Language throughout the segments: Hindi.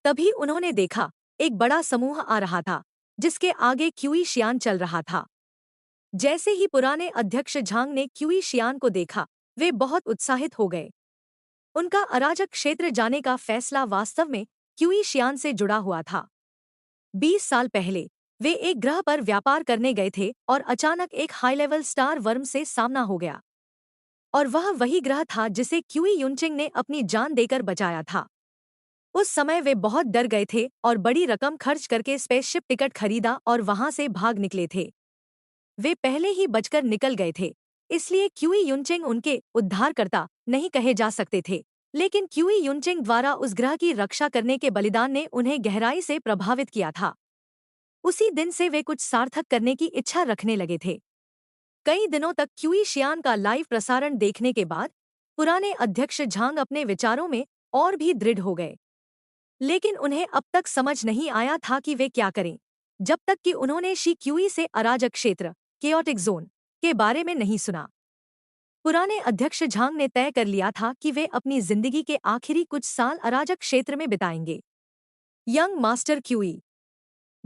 तभी उन्होंने देखा, एक बड़ा समूह आ रहा था, जिसके आगे क्यूई शियान चल रहा था। जैसे ही पुराने अध्यक्ष झांग ने क्यूई शियान को देखा, वे बहुत उत्साहित हो गए। उनका अराजक क्षेत्र जाने का फैसला वास्तव में क्यूई शियान से जुड़ा हुआ था। 20 साल पहले वे एक ग्रह पर व्यापार करने गए थे और अचानक एक हाई लेवल स्टार वर्म से सामना हो गया। और वह वही ग्रह था जिसे क्यूई युनचिंग ने अपनी जान देकर बचाया था। उस समय वे बहुत डर गए थे और बड़ी रकम खर्च करके स्पेसशिप टिकट खरीदा और वहां से भाग निकले थे। वे पहले ही बचकर निकल गए थे, इसलिए क्यूई युनचिंग उनके उद्धारकर्ता नहीं कहे जा सकते थे। लेकिन क्यूई युनचिंग द्वारा उस ग्रह की रक्षा करने के बलिदान ने उन्हें गहराई से प्रभावित किया था। उसी दिन से वे कुछ सार्थक करने की इच्छा रखने लगे थे। कई दिनों तक क्यूई शियान का लाइव प्रसारण देखने के बाद पुराने अध्यक्ष झांग अपने विचारों में और भी दृढ़ हो गए। लेकिन उन्हें अब तक समझ नहीं आया था कि वे क्या करें, जब तक कि उन्होंने शी क्यूई से अराजक क्षेत्र केओटिक जोन के बारे में नहीं सुना। पुराने अध्यक्ष झांग ने तय कर लिया था कि वे अपनी जिंदगी के आखिरी कुछ साल अराजक क्षेत्र में बिताएंगे। यंग मास्टर क्यूई,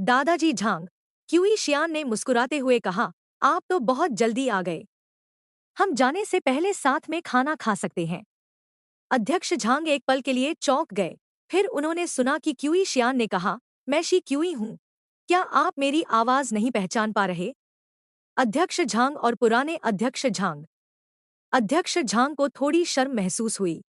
दादाजी झांग, क्यूई शियान ने मुस्कुराते हुए कहा, आप तो बहुत जल्दी आ गए। हम जाने से पहले साथ में खाना खा सकते हैं। अध्यक्ष झांग एक पल के लिए चौंक गए। फिर उन्होंने सुना कि क्यूई शियान ने कहा, मैं शी क्यूई हूँ। क्या आप मेरी आवाज नहीं पहचान पा रहे? अध्यक्ष झांग और पुराने अध्यक्ष झांग। अध्यक्ष झांग को थोड़ी शर्म महसूस हुई।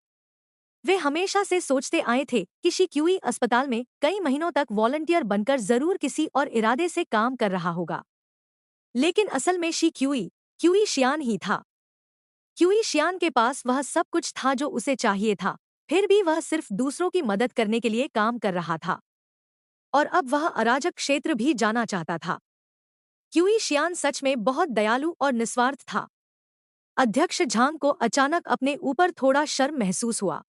वे हमेशा से सोचते आए थे कि शी क्यूई अस्पताल में कई महीनों तक वॉलंटियर बनकर जरूर किसी और इरादे से काम कर रहा होगा। लेकिन असल में शी क्यूई क्यूई शियान ही था। क्यूई शियान के पास वह सब कुछ था जो उसे चाहिए था, फिर भी वह सिर्फ दूसरों की मदद करने के लिए काम कर रहा था। और अब वह अराजक क्षेत्र भी जाना चाहता था। क्यूई शियान सच में बहुत दयालु और निस्वार्थ था। अध्यक्ष झांग को अचानक अपने ऊपर थोड़ा शर्म महसूस हुआ।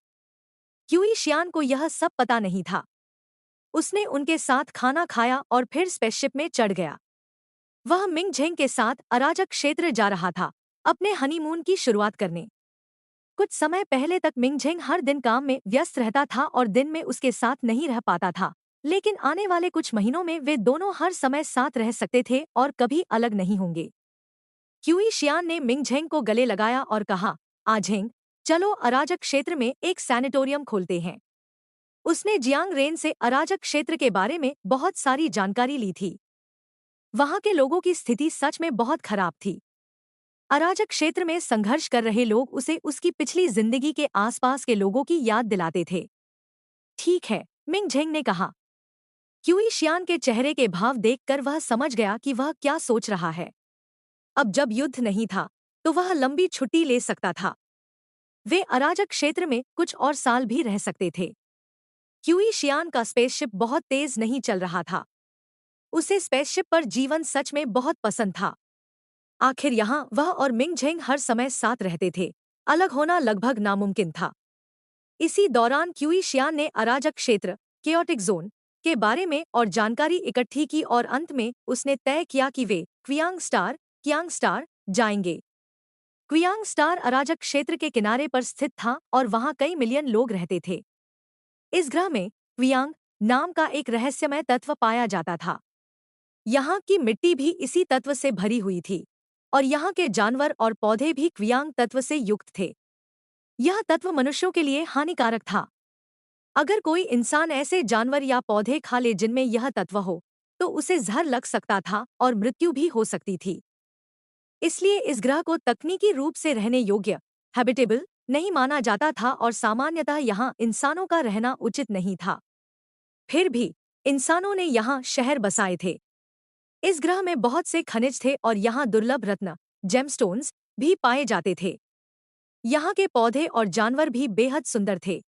क्यूई शियान को यह सब पता नहीं था। उसने उनके साथ खाना खाया और फिर स्पेसशिप में चढ़ गया। वह मिंग झेंग के साथ अराजक क्षेत्र जा रहा था, अपने हनीमून की शुरुआत करने। कुछ समय पहले तक मिंग झेंग हर दिन काम में व्यस्त रहता था और दिन में उसके साथ नहीं रह पाता था। लेकिन आने वाले कुछ महीनों में वे दोनों हर समय साथ रह सकते थे और कभी अलग नहीं होंगे। क्यूई शियान ने मिंग झेंग को गले लगाया और कहा, आ झेंग, चलो अराजक क्षेत्र में एक सैनिटोरियम खोलते हैं। उसने जियांग रेन से अराजक क्षेत्र के बारे में बहुत सारी जानकारी ली थी। वहां के लोगों की स्थिति सच में बहुत खराब थी। अराजक क्षेत्र में संघर्ष कर रहे लोग उसे उसकी पिछली जिंदगी के आसपास के लोगों की याद दिलाते थे। ठीक है, मिंग झेंग ने कहा। क्यूई शियान के चेहरे के भाव देखकर वह समझ गया कि वह क्या सोच रहा है। अब जब युद्ध नहीं था, तो वह लंबी छुट्टी ले सकता था। वे अराजक क्षेत्र में कुछ और साल भी रह सकते थे। क्यूई शियान का स्पेसशिप बहुत तेज नहीं चल रहा था। उसे स्पेसशिप पर जीवन सच में बहुत पसंद था। आखिर यहाँ वह और मिंग झेंग हर समय साथ रहते थे। अलग होना लगभग नामुमकिन था। इसी दौरान क्यूई शियान ने अराजक क्षेत्र केओटिक जोन के बारे में और जानकारी इकट्ठी की और अंत में उसने तय किया कि वे क्वियांग स्टार जाएंगे। क्वियांग स्टार अराजक क्षेत्र के किनारे पर स्थित था और वहां कई मिलियन लोग रहते थे। इस ग्रह में क्वियांग नाम का एक रहस्यमय तत्व पाया जाता था। यहाँ की मिट्टी भी इसी तत्व से भरी हुई थी और यहाँ के जानवर और पौधे भी क्वियांग तत्व से युक्त थे। यह तत्व मनुष्यों के लिए हानिकारक था। अगर कोई इंसान ऐसे जानवर या पौधे खा ले जिनमें यह तत्व हो, तो उसे जहर लग सकता था और मृत्यु भी हो सकती थी। इसलिए इस ग्रह को तकनीकी रूप से रहने योग्य हैबिटेबल नहीं माना जाता था और सामान्यतः यहाँ इंसानों का रहना उचित नहीं था। फिर भी इंसानों ने यहाँ शहर बसाए थे। इस ग्रह में बहुत से खनिज थे और यहाँ दुर्लभ रत्न जेमस्टोन्स भी पाए जाते थे। यहाँ के पौधे और जानवर भी बेहद सुंदर थे।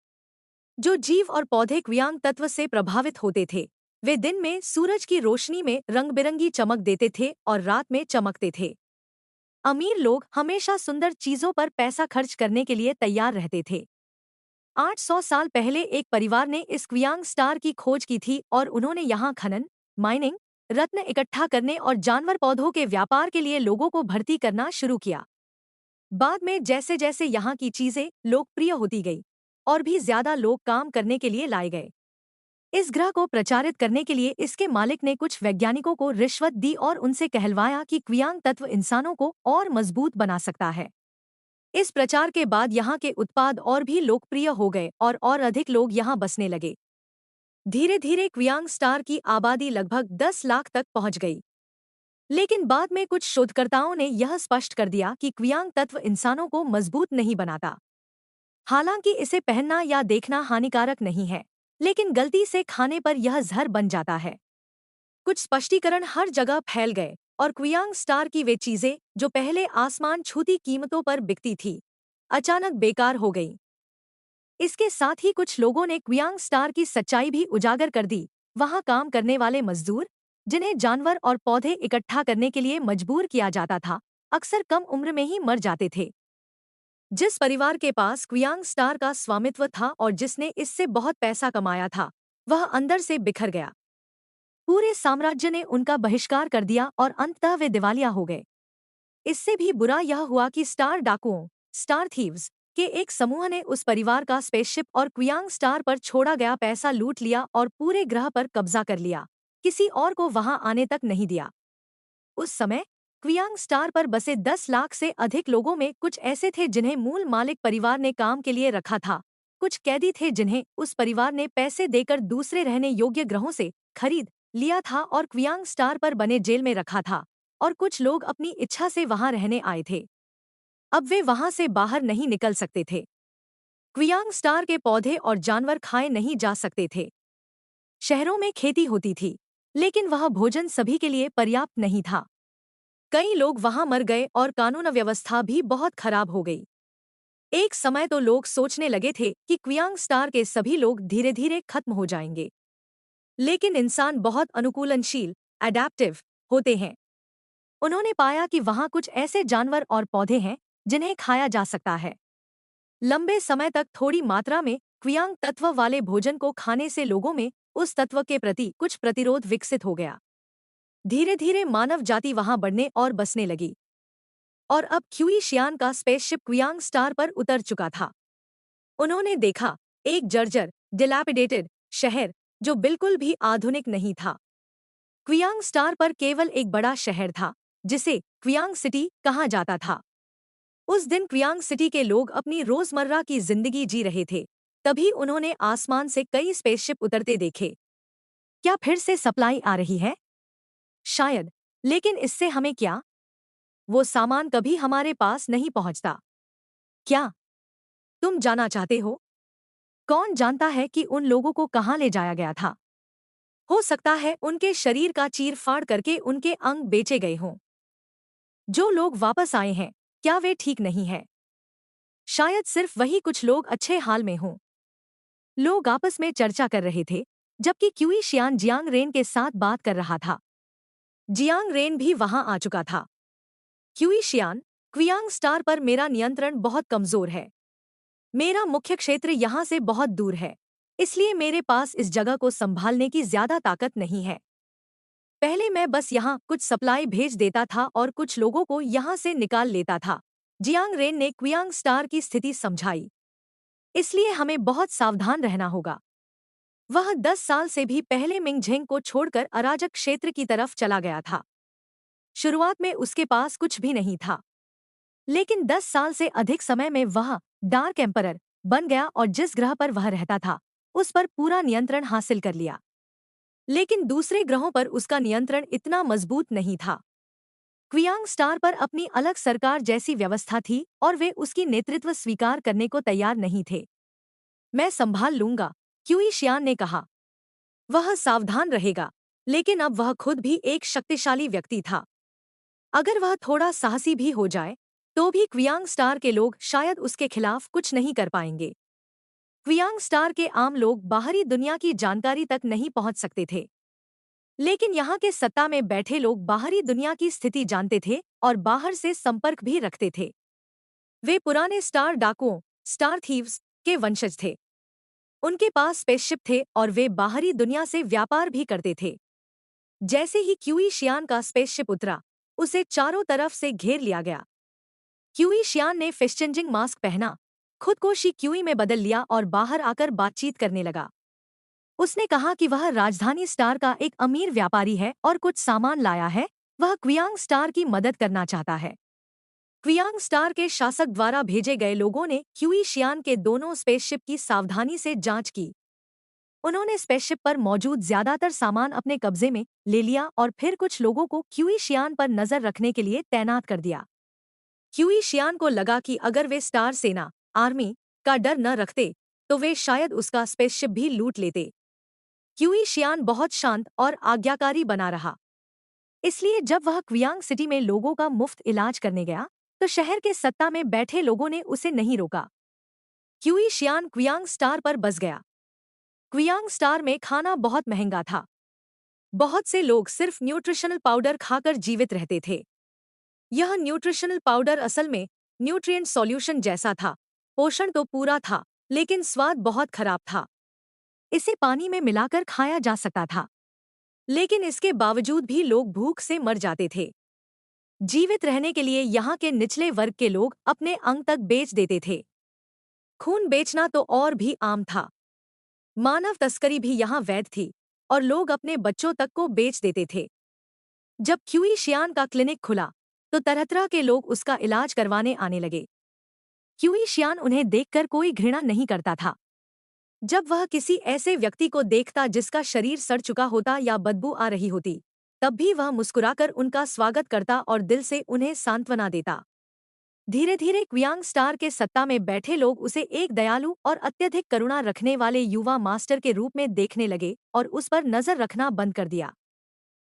जो जीव और पौधे क्वियांग तत्व से प्रभावित होते थे, वे दिन में सूरज की रोशनी में रंग-बिरंगी चमक देते थे और रात में चमकते थे। अमीर लोग हमेशा सुंदर चीजों पर पैसा खर्च करने के लिए तैयार रहते थे। 800 साल पहले एक परिवार ने इस क्वियांग स्टार की खोज की थी और उन्होंने यहाँ खनन, माइनिंग, रत्न इकट्ठा करने और जानवर पौधों के व्यापार के लिए लोगों को भर्ती करना शुरू किया। बाद में जैसे जैसे यहाँ की चीजें लोकप्रिय होती गई और भी ज्यादा लोग काम करने के लिए लाए गए। इस ग्रह को प्रचारित करने के लिए इसके मालिक ने कुछ वैज्ञानिकों को रिश्वत दी और उनसे कहलवाया कि क्वियांग तत्व इंसानों को और मजबूत बना सकता है। इस प्रचार के बाद यहाँ के उत्पाद और भी लोकप्रिय हो गए और अधिक लोग यहाँ बसने लगे। धीरे धीरे क्वियांग स्टार की आबादी लगभग 10 लाख तक पहुंच गई। लेकिन बाद में कुछ शोधकर्ताओं ने यह स्पष्ट कर दिया कि क्वियांग तत्व इंसानों को मजबूत नहीं बनाता। हालांकि इसे पहनना या देखना हानिकारक नहीं है, लेकिन गलती से खाने पर यह जहर बन जाता है। कुछ स्पष्टीकरण हर जगह फैल गए और क्वियांग स्टार की वे चीजें जो पहले आसमान छूती कीमतों पर बिकती थी, अचानक बेकार हो गई। इसके साथ ही कुछ लोगों ने क्वियांग स्टार की सच्चाई भी उजागर कर दी। वहां काम करने वाले मजदूर, जिन्हें जानवर और पौधे इकट्ठा करने के लिए मजबूर किया जाता था, अक्सर कम उम्र में ही मर जाते थे। जिस परिवार के पास क्वियांग स्टार का स्वामित्व था और जिसने इससे बहुत पैसा कमाया था, वह अंदर से बिखर गया। पूरे साम्राज्य ने उनका बहिष्कार कर दिया और अंततः वे दिवालिया हो गए। इससे भी बुरा यह हुआ कि स्टार डाकुओं, स्टार थीव्स के एक समूह ने उस परिवार का स्पेसशिप और क्वियांग स्टार पर छोड़ा गया पैसा लूट लिया और पूरे ग्रह पर कब्जा कर लिया, किसी और को वहां आने तक नहीं दिया। उस समय क्वियांग स्टार पर बसे 10 लाख से अधिक लोगों में कुछ ऐसे थे जिन्हें मूल मालिक परिवार ने काम के लिए रखा था, कुछ कैदी थे जिन्हें उस परिवार ने पैसे देकर दूसरे रहने योग्य ग्रहों से खरीद लिया था और क्वियांग स्टार पर बने जेल में रखा था, और कुछ लोग अपनी इच्छा से वहां रहने आए थे। अब वे वहां से बाहर नहीं निकल सकते थे। क्वियांग स्टार के पौधे और जानवर खाए नहीं जा सकते थे। शहरों में खेती होती थी, लेकिन वह भोजन सभी के लिए पर्याप्त नहीं था। कई लोग वहां मर गए और कानून व्यवस्था भी बहुत खराब हो गई। एक समय तो लोग सोचने लगे थे कि क्वियांग स्टार के सभी लोग धीरे धीरे खत्म हो जाएंगे। लेकिन इंसान बहुत अनुकूलनशील, अडैप्टिव होते हैं। उन्होंने पाया कि वहां कुछ ऐसे जानवर और पौधे हैं जिन्हें खाया जा सकता है। लंबे समय तक थोड़ी मात्रा में क्वियांग तत्व वाले भोजन को खाने से लोगों में उस तत्व के प्रति कुछ प्रतिरोध विकसित हो गया। धीरे धीरे मानव जाति वहां बढ़ने और बसने लगी। और अब क्यूई शियान का स्पेसशिप क्वियांग स्टार पर उतर चुका था। उन्होंने देखा एक जर्जर, डिलैपिडेटेड शहर जो बिल्कुल भी आधुनिक नहीं था। क्वियांग स्टार पर केवल एक बड़ा शहर था जिसे क्वियांग सिटी कहा जाता था। उस दिन क्वियांग सिटी के लोग अपनी रोजमर्रा की जिंदगी जी रहे थे। तभी उन्होंने आसमान से कई स्पेसशिप उतरते देखे। क्या फिर से सप्लाई आ रही है? शायद, लेकिन इससे हमें क्या? वो सामान कभी हमारे पास नहीं पहुंचता। क्या तुम जाना चाहते हो? कौन जानता है कि उन लोगों को कहां ले जाया गया था? हो सकता है उनके शरीर का चीर फाड़ करके उनके अंग बेचे गए हों। जो लोग वापस आए हैं, क्या वे ठीक नहीं हैं? शायद सिर्फ वही कुछ लोग अच्छे हाल में हों। लोग आपस में चर्चा कर रहे थे, जबकि क्यूई शियान जियांग रेन के साथ बात कर रहा था। जियांग रेन भी वहां आ चुका था। क्यूई शियान, क्वियांग स्टार पर मेरा नियंत्रण बहुत कमजोर है। मेरा मुख्य क्षेत्र यहाँ से बहुत दूर है, इसलिए मेरे पास इस जगह को संभालने की ज्यादा ताकत नहीं है। पहले मैं बस यहाँ कुछ सप्लाई भेज देता था और कुछ लोगों को यहाँ से निकाल लेता था। जियांग रेन ने क्वियांग स्टार की स्थिति समझाई। इसलिए हमें बहुत सावधान रहना होगा। वह 10 साल से भी पहले मिंगझेंग को छोड़कर अराजक क्षेत्र की तरफ चला गया था। शुरुआत में उसके पास कुछ भी नहीं था, लेकिन 10 साल से अधिक समय में वह डार्क एम्परर बन गया और जिस ग्रह पर वह रहता था उस पर पूरा नियंत्रण हासिल कर लिया। लेकिन दूसरे ग्रहों पर उसका नियंत्रण इतना मजबूत नहीं था। क्वियांग स्टार पर अपनी अलग सरकार जैसी व्यवस्था थी और वे उसकी नेतृत्व स्वीकार करने को तैयार नहीं थे। मैं संभाल लूंगा, क्यूई शियान ने कहा। वह सावधान रहेगा, लेकिन अब वह खुद भी एक शक्तिशाली व्यक्ति था। अगर वह थोड़ा साहसी भी हो जाए तो भी क्वियांग स्टार के लोग शायद उसके खिलाफ कुछ नहीं कर पाएंगे। क्वियांग स्टार के आम लोग बाहरी दुनिया की जानकारी तक नहीं पहुंच सकते थे, लेकिन यहाँ के सत्ता में बैठे लोग बाहरी दुनिया की स्थिति जानते थे और बाहर से संपर्क भी रखते थे। वे पुराने स्टार डाकुओं, स्टार थीव्स के वंशज थे। उनके पास स्पेसशिप थे और वे बाहरी दुनिया से व्यापार भी करते थे। जैसे ही क्यूई शियान का स्पेसशिप उतरा, उसे चारों तरफ से घेर लिया गया। क्यूई शियान ने फिश चेंजिंग मास्क पहना, खुद को शी क्यूई में बदल लिया और बाहर आकर बातचीत करने लगा। उसने कहा कि वह राजधानी स्टार का एक अमीर व्यापारी है और कुछ सामान लाया है। वह क्वियांग स्टार की मदद करना चाहता है। क्वियांग स्टार के शासक द्वारा भेजे गए लोगों ने क्यूई शियान के दोनों स्पेसशिप की सावधानी से जांच की। उन्होंने स्पेसशिप पर मौजूद ज्यादातर सामान अपने कब्जे में ले लिया और फिर कुछ लोगों को क्यूई शियान पर नजर रखने के लिए तैनात कर दिया। क्यूई शियान को लगा कि अगर वे स्टार सेना आर्मी का डर न रखते तो वे शायद उसका स्पेसशिप भी लूट लेते। क्यूई शियान बहुत शांत और आज्ञाकारी बना रहा। इसलिए जब वह क्वियांग सिटी में लोगों का मुफ्त इलाज करने गया तो शहर के सत्ता में बैठे लोगों ने उसे नहीं रोका। क्यूई शियान क्वियांग स्टार पर बस गया। क्वियांग स्टार में खाना बहुत महंगा था। बहुत से लोग सिर्फ न्यूट्रिशनल पाउडर खाकर जीवित रहते थे। यह न्यूट्रिशनल पाउडर असल में न्यूट्रिएंट सॉल्यूशन जैसा था। पोषण तो पूरा था, लेकिन स्वाद बहुत खराब था। इसे पानी में मिलाकर खाया जा सकता था, लेकिन इसके बावजूद भी लोग भूख से मर जाते थे। जीवित रहने के लिए यहाँ के निचले वर्ग के लोग अपने अंग तक बेच देते थे। खून बेचना तो और भी आम था। मानव तस्करी भी यहाँ वैध थी और लोग अपने बच्चों तक को बेच देते थे। जब क्यूई शियान का क्लिनिक खुला तो तरह तरह के लोग उसका इलाज करवाने आने लगे। क्यूई शियान उन्हें देखकर कोई घृणा नहीं करता था। जब वह किसी ऐसे व्यक्ति को देखता जिसका शरीर सड़ चुका होता या बदबू आ रही होती, तब भी वह मुस्कुराकर उनका स्वागत करता और दिल से उन्हें सांत्वना देता। धीरे धीरे क्वियांग स्टार के सत्ता में बैठे लोग उसे एक दयालु और अत्यधिक करुणा रखने वाले युवा मास्टर के रूप में देखने लगे और उस पर नजर रखना बंद कर दिया।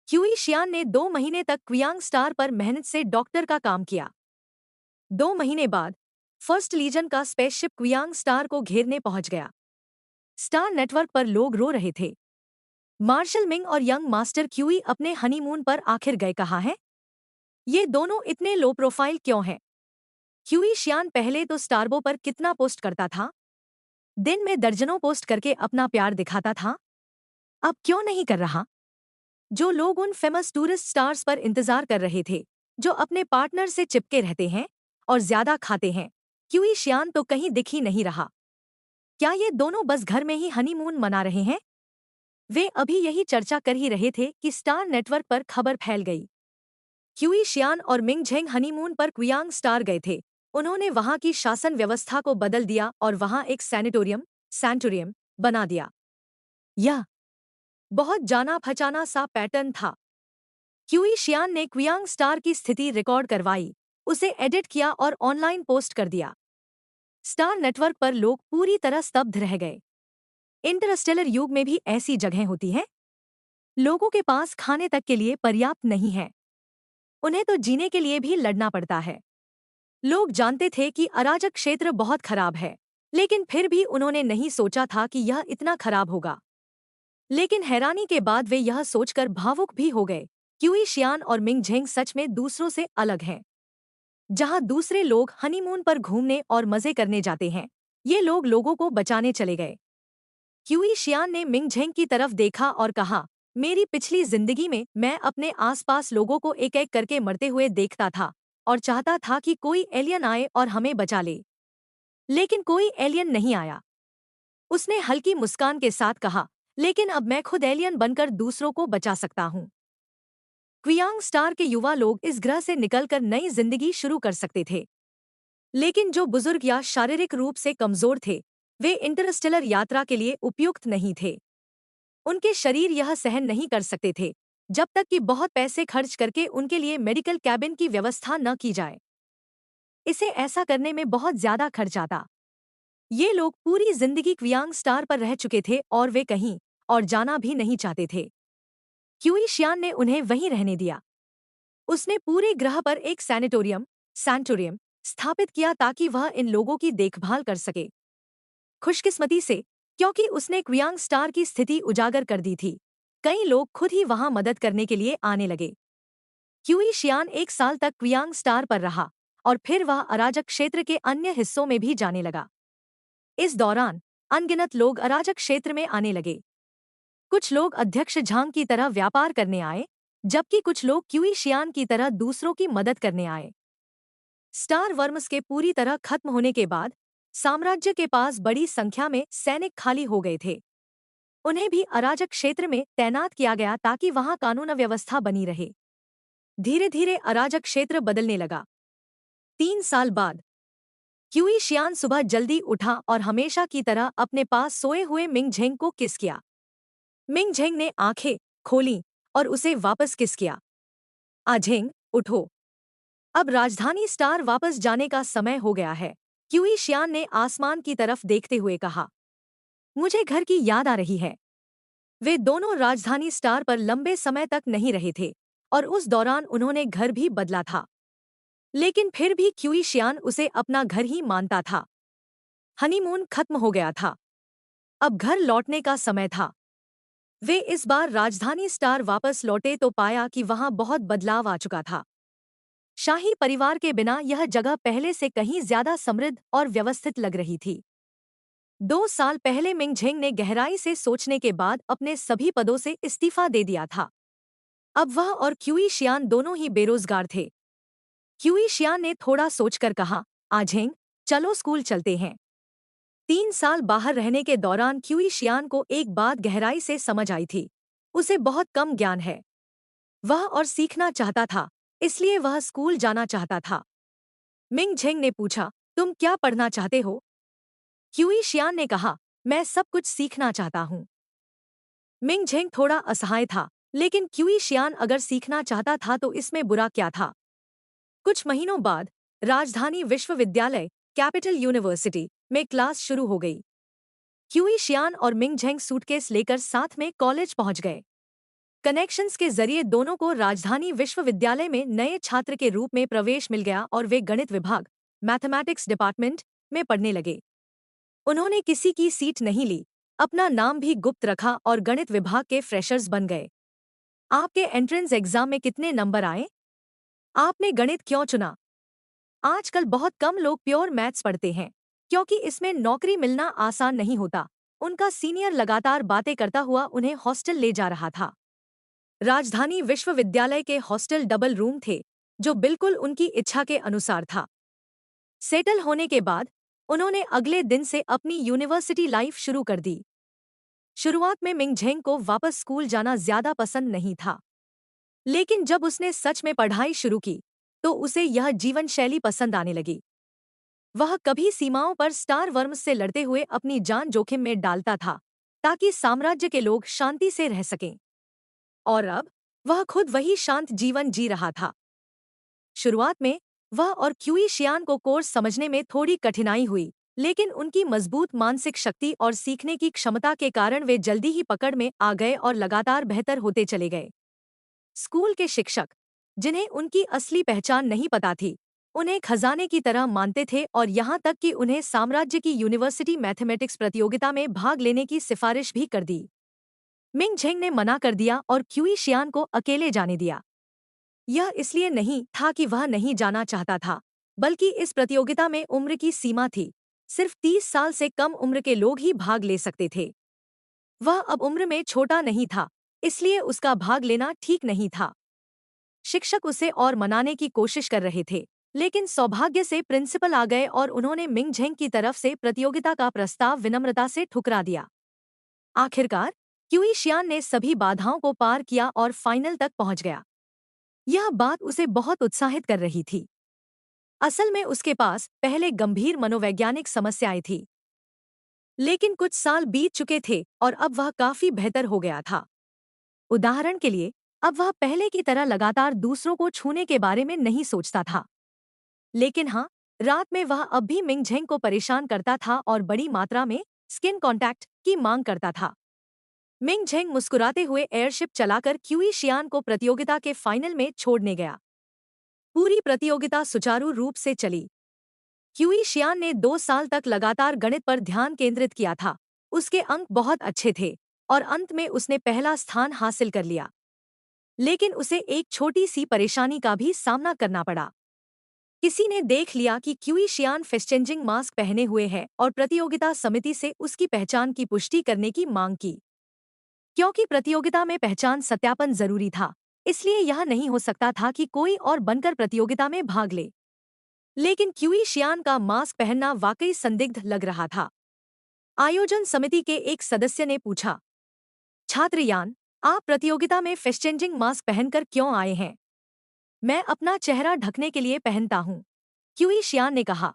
क्यूई शियान ने 2 महीने तक क्वियांग स्टार पर मेहनत से डॉक्टर का काम किया। 2 महीने बाद फर्स्ट लीजन का स्पेसशिप क्वियांग स्टार को घेरने पहुंच गया। स्टार नेटवर्क पर लोग रो रहे थे। मार्शल मिंग और यंग मास्टर क्यूई अपने हनीमून पर आखिर गए कहाँ हैं? ये दोनों इतने लो प्रोफाइल क्यों हैं? क्यूई शियान पहले तो स्टारबो पर कितना पोस्ट करता था। दिन में दर्जनों पोस्ट करके अपना प्यार दिखाता था। अब क्यों नहीं कर रहा? जो लोग उन फेमस टूरिस्ट स्टार्स पर इंतजार कर रहे थे, जो अपने पार्टनर से चिपके रहते हैं और ज्यादा खाते हैं, क्यूई शियान तो कहीं दिख ही नहीं रहा। क्या ये दोनों बस घर में ही हनीमून मना रहे हैं? वे अभी यही चर्चा कर ही रहे थे कि स्टार नेटवर्क पर खबर फैल गई। क्यूई शियान और मिंग झेंग हनीमून पर क्वियांग स्टार गए थे। उन्होंने वहां की शासन व्यवस्था को बदल दिया और वहां एक सैनिटोरियम बना दिया। यह बहुत जाना पहचाना सा पैटर्न था। क्यूई शियान ने क्वियांग स्टार की स्थिति रिकॉर्ड करवाई, उसे एडिट किया और ऑनलाइन पोस्ट कर दिया। स्टार नेटवर्क पर लोग पूरी तरह स्तब्ध रह गए। इंटरस्टेलर युग में भी ऐसी जगह होती है। लोगों के पास खाने तक के लिए पर्याप्त नहीं है। उन्हें तो जीने के लिए भी लड़ना पड़ता है। लोग जानते थे कि अराजक क्षेत्र बहुत खराब है, लेकिन फिर भी उन्होंने नहीं सोचा था कि यह इतना खराब होगा। लेकिन हैरानी के बाद वे यह सोचकर भावुक भी हो गए, क्यूई शियान और मिंग झेंग सच में दूसरों से अलग हैं। जहां दूसरे लोग हनीमून पर घूमने और मजे करने जाते हैं, ये लोग लोगों को बचाने चले गए। क्यूई शियान ने मिंग झेंग की तरफ देखा और कहा, मेरी पिछली जिंदगी में मैं अपने आसपास लोगों को एक एक करके मरते हुए देखता था और चाहता था कि कोई एलियन आए और हमें बचा ले। लेकिन कोई एलियन नहीं आया। उसने हल्की मुस्कान के साथ कहा, लेकिन अब मैं खुद एलियन बनकर दूसरों को बचा सकता हूँ। क्वियांग स्टार के युवा लोग इस ग्रह से निकलकर नई जिंदगी शुरू कर सकते थे, लेकिन जो बुजुर्ग या शारीरिक रूप से कमजोर थे, वे इंटरस्टेलर यात्रा के लिए उपयुक्त नहीं थे। उनके शरीर यह सहन नहीं कर सकते थे जब तक कि बहुत पैसे खर्च करके उनके लिए मेडिकल कैबिन की व्यवस्था न की जाए। इसे ऐसा करने में बहुत ज्यादा खर्च आता। ये लोग पूरी जिंदगी क्वियांग स्टार पर रह चुके थे और वे कहीं और जाना भी नहीं चाहते थे। क्यूई शियान ने उन्हें वहीं रहने दिया। उसने पूरे ग्रह पर एक सैनिटोरियम स्थापित किया ताकि वह इन लोगों की देखभाल कर सके। खुशकिस्मती से, क्योंकि उसने क्वियांग स्टार की स्थिति उजागर कर दी थी, कई लोग खुद ही वहां मदद करने के लिए आने लगे। क्यूई शियान 1 साल तक क्वियांग स्टार पर रहा और फिर वह अराजक क्षेत्र के अन्य हिस्सों में भी जाने लगा। इस दौरान अनगिनत लोग अराजक क्षेत्र में आने लगे। कुछ लोग अध्यक्ष झांग की तरह व्यापार करने आए, जबकि कुछ लोग क्यूई शियान की तरह दूसरों की मदद करने आए। स्टार वर्म्स के पूरी तरह खत्म होने के बाद साम्राज्य के पास बड़ी संख्या में सैनिक खाली हो गए थे। उन्हें भी अराजक क्षेत्र में तैनात किया गया ताकि वहां कानून व्यवस्था बनी रहे। धीरे धीरे अराजक क्षेत्र बदलने लगा। 3 साल बाद क्यूई शियान सुबह जल्दी उठा और हमेशा की तरह अपने पास सोए हुए मिंग झेंग को किस किया। मिंग झेंग ने आंखें खोलीं और उसे वापस किस किया। आझेंग, उठो। अब राजधानी स्टार वापस जाने का समय हो गया है। क्यूई शियान ने आसमान की तरफ देखते हुए कहा, मुझे घर की याद आ रही है। वे दोनों राजधानी स्टार पर लंबे समय तक नहीं रहे थे और उस दौरान उन्होंने घर भी बदला था। लेकिन फिर भी क्यूई शियान उसे अपना घर ही मानता था। हनीमून खत्म हो गया था। अब घर लौटने का समय था। वे इस बार राजधानी स्टार वापस लौटे तो पाया कि वहां बहुत बदलाव आ चुका था। शाही परिवार के बिना यह जगह पहले से कहीं ज्यादा समृद्ध और व्यवस्थित लग रही थी। 2 साल पहले मिंग झेंग ने गहराई से सोचने के बाद अपने सभी पदों से इस्तीफा दे दिया था। अब वह और क्यूई शियान दोनों ही बेरोजगार थे। क्यूई शियान ने थोड़ा सोचकर कहा, आझेंग, चलो स्कूल चलते हैं। 3 साल बाहर रहने के दौरान क्यूई शियान को एक बात गहराई से समझ आई थी। उसे बहुत कम ज्ञान है। वह और सीखना चाहता था, इसलिए वह स्कूल जाना चाहता था। मिंग झेंग ने पूछा, तुम क्या पढ़ना चाहते हो? क्यूई शियान ने कहा, मैं सब कुछ सीखना चाहता हूँ। मिंग झेंग थोड़ा असहाय था, लेकिन क्यूई शियान अगर सीखना चाहता था तो इसमें बुरा क्या था? कुछ महीनों बाद राजधानी विश्वविद्यालय, कैपिटल यूनिवर्सिटी में क्लास शुरू हो गई। क्यूई शियान और मिंग झेंग सूटकेस लेकर साथ में कॉलेज पहुंच गए। कनेक्शंस के जरिए दोनों को राजधानी विश्वविद्यालय में नए छात्र के रूप में प्रवेश मिल गया और वे गणित विभाग, मैथमेटिक्स डिपार्टमेंट में पढ़ने लगे। उन्होंने किसी की सीट नहीं ली, अपना नाम भी गुप्त रखा और गणित विभाग के फ्रेशर्स बन गए। आपके एंट्रेंस एग्जाम में कितने नंबर आए? आपने गणित क्यों चुना? आजकल बहुत कम लोग प्योर मैथ्स पढ़ते हैं, क्योंकि इसमें नौकरी मिलना आसान नहीं होता। उनका सीनियर लगातार बातें करता हुआ उन्हें हॉस्टल ले जा रहा था। राजधानी विश्वविद्यालय के हॉस्टल डबल रूम थे, जो बिल्कुल उनकी इच्छा के अनुसार था। सेटल होने के बाद उन्होंने अगले दिन से अपनी यूनिवर्सिटी लाइफ शुरू कर दी। शुरुआत में मिंग झेंग को वापस स्कूल जाना ज्यादा पसंद नहीं था, लेकिन जब उसने सच में पढ़ाई शुरू की तो उसे यह जीवन शैली पसंद आने लगी। वह कभी सीमाओं पर स्टार वर्म्स से लड़ते हुए अपनी जान जोखिम में डालता था, ताकि साम्राज्य के लोग शांति से रह सकें। और अब वह खुद वही शांत जीवन जी रहा था। शुरुआत में वह और क्यूई शियान को कोर्स समझने में थोड़ी कठिनाई हुई, लेकिन उनकी मजबूत मानसिक शक्ति और सीखने की क्षमता के कारण वे जल्दी ही पकड़ में आ गए और लगातार बेहतर होते चले गए। स्कूल के शिक्षक, जिन्हें उनकी असली पहचान नहीं पता थी, उन्हें खजाने की तरह मानते थे और यहाँ तक कि उन्हें साम्राज्य की यूनिवर्सिटी मैथमेटिक्स प्रतियोगिता में भाग लेने की सिफारिश भी कर दी। मिंग झेंग ने मना कर दिया और क्यूई शियान को अकेले जाने दिया। यह इसलिए नहीं था कि वह नहीं जाना चाहता था, बल्कि इस प्रतियोगिता में उम्र की सीमा थी। सिर्फ 30 साल से कम उम्र के लोग ही भाग ले सकते थे। वह अब उम्र में छोटा नहीं था, इसलिए उसका भाग लेना ठीक नहीं था। शिक्षक उसे और मनाने की कोशिश कर रहे थे, लेकिन सौभाग्य से प्रिंसिपल आ गए और उन्होंने मिंग झेंग की तरफ से प्रतियोगिता का प्रस्ताव विनम्रता से ठुकरा दिया। आखिरकार क्यूई शियान ने सभी बाधाओं को पार किया और फाइनल तक पहुंच गया। यह बात उसे बहुत उत्साहित कर रही थी। असल में उसके पास पहले गंभीर मनोवैज्ञानिक समस्याएं थी, लेकिन कुछ साल बीत चुके थे और अब वह काफी बेहतर हो गया था। उदाहरण के लिए, अब वह पहले की तरह लगातार दूसरों को छूने के बारे में नहीं सोचता था। लेकिन हाँ, रात में वह अब भी मिंग झेंग को परेशान करता था और बड़ी मात्रा में स्किन कांटेक्ट की मांग करता था। मिंग झेंग मुस्कुराते हुए एयरशिप चलाकर क्यूई शियान को प्रतियोगिता के फाइनल में छोड़ने गया। पूरी प्रतियोगिता सुचारू रूप से चली। क्यूई शियान ने 2 साल तक लगातार गणित पर ध्यान केंद्रित किया था। उसके अंक बहुत अच्छे थे और अंत में उसने पहला स्थान हासिल कर लिया। लेकिन उसे एक छोटी सी परेशानी का भी सामना करना पड़ा। किसी ने देख लिया कि क्यूई शियान फेस्चेंजिंग मास्क पहने हुए है और प्रतियोगिता समिति से उसकी पहचान की पुष्टि करने की मांग की। क्योंकि प्रतियोगिता में पहचान सत्यापन जरूरी था, इसलिए यह नहीं हो सकता था कि कोई और बनकर प्रतियोगिता में भाग ले। लेकिन क्यूई शियान का मास्क पहनना वाकई संदिग्ध लग रहा था। आयोजन समिति के एक सदस्य ने पूछा, छात्रयान, आप प्रतियोगिता में फेस चेंजिंग मास्क पहनकर क्यों आए हैं? मैं अपना चेहरा ढकने के लिए पहनता हूँ, क्यूई शियान ने कहा।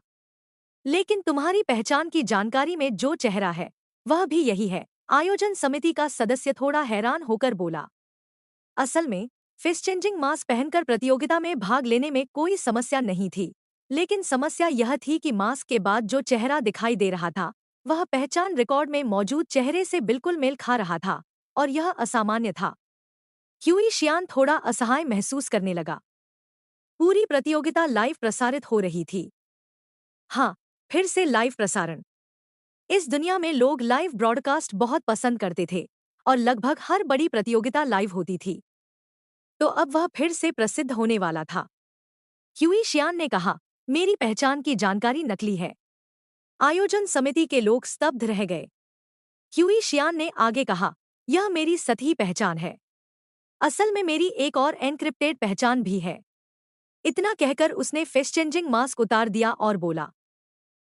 लेकिन तुम्हारी पहचान की जानकारी में जो चेहरा है, वह भी यही है। आयोजन समिति का सदस्य थोड़ा हैरान होकर बोला। असल में, फेस चेंजिंग मास्क पहनकर प्रतियोगिता में भाग लेने में कोई समस्या नहीं थी। लेकिन समस्या यह थी कि मास्क के बाद जो चेहरा दिखाई दे रहा था, वह पहचान रिकॉर्ड में मौजूद चेहरे से बिल्कुल मेल खा रहा था, और यह असामान्य था। क्यूई शियान थोड़ा असहाय महसूस करने लगा। पूरी प्रतियोगिता लाइव प्रसारित हो रही थी। हाँ, फिर से लाइव प्रसारण। इस दुनिया में लोग लाइव ब्रॉडकास्ट बहुत पसंद करते थे, और लगभग हर बड़ी प्रतियोगिता लाइव होती थी। तो अब वह फिर से प्रसिद्ध होने वाला था। क्यूई शियान ने कहा, मेरी पहचान की जानकारी नकली है। आयोजन समिति के लोग स्तब्ध रह गए। क्यूई शियान ने आगे कहा, यह मेरी सतही पहचान है। असल में मेरी एक और एन्क्रिप्टेड पहचान भी है। इतना कहकर उसने फेस चेंजिंग मास्क उतार दिया और बोला,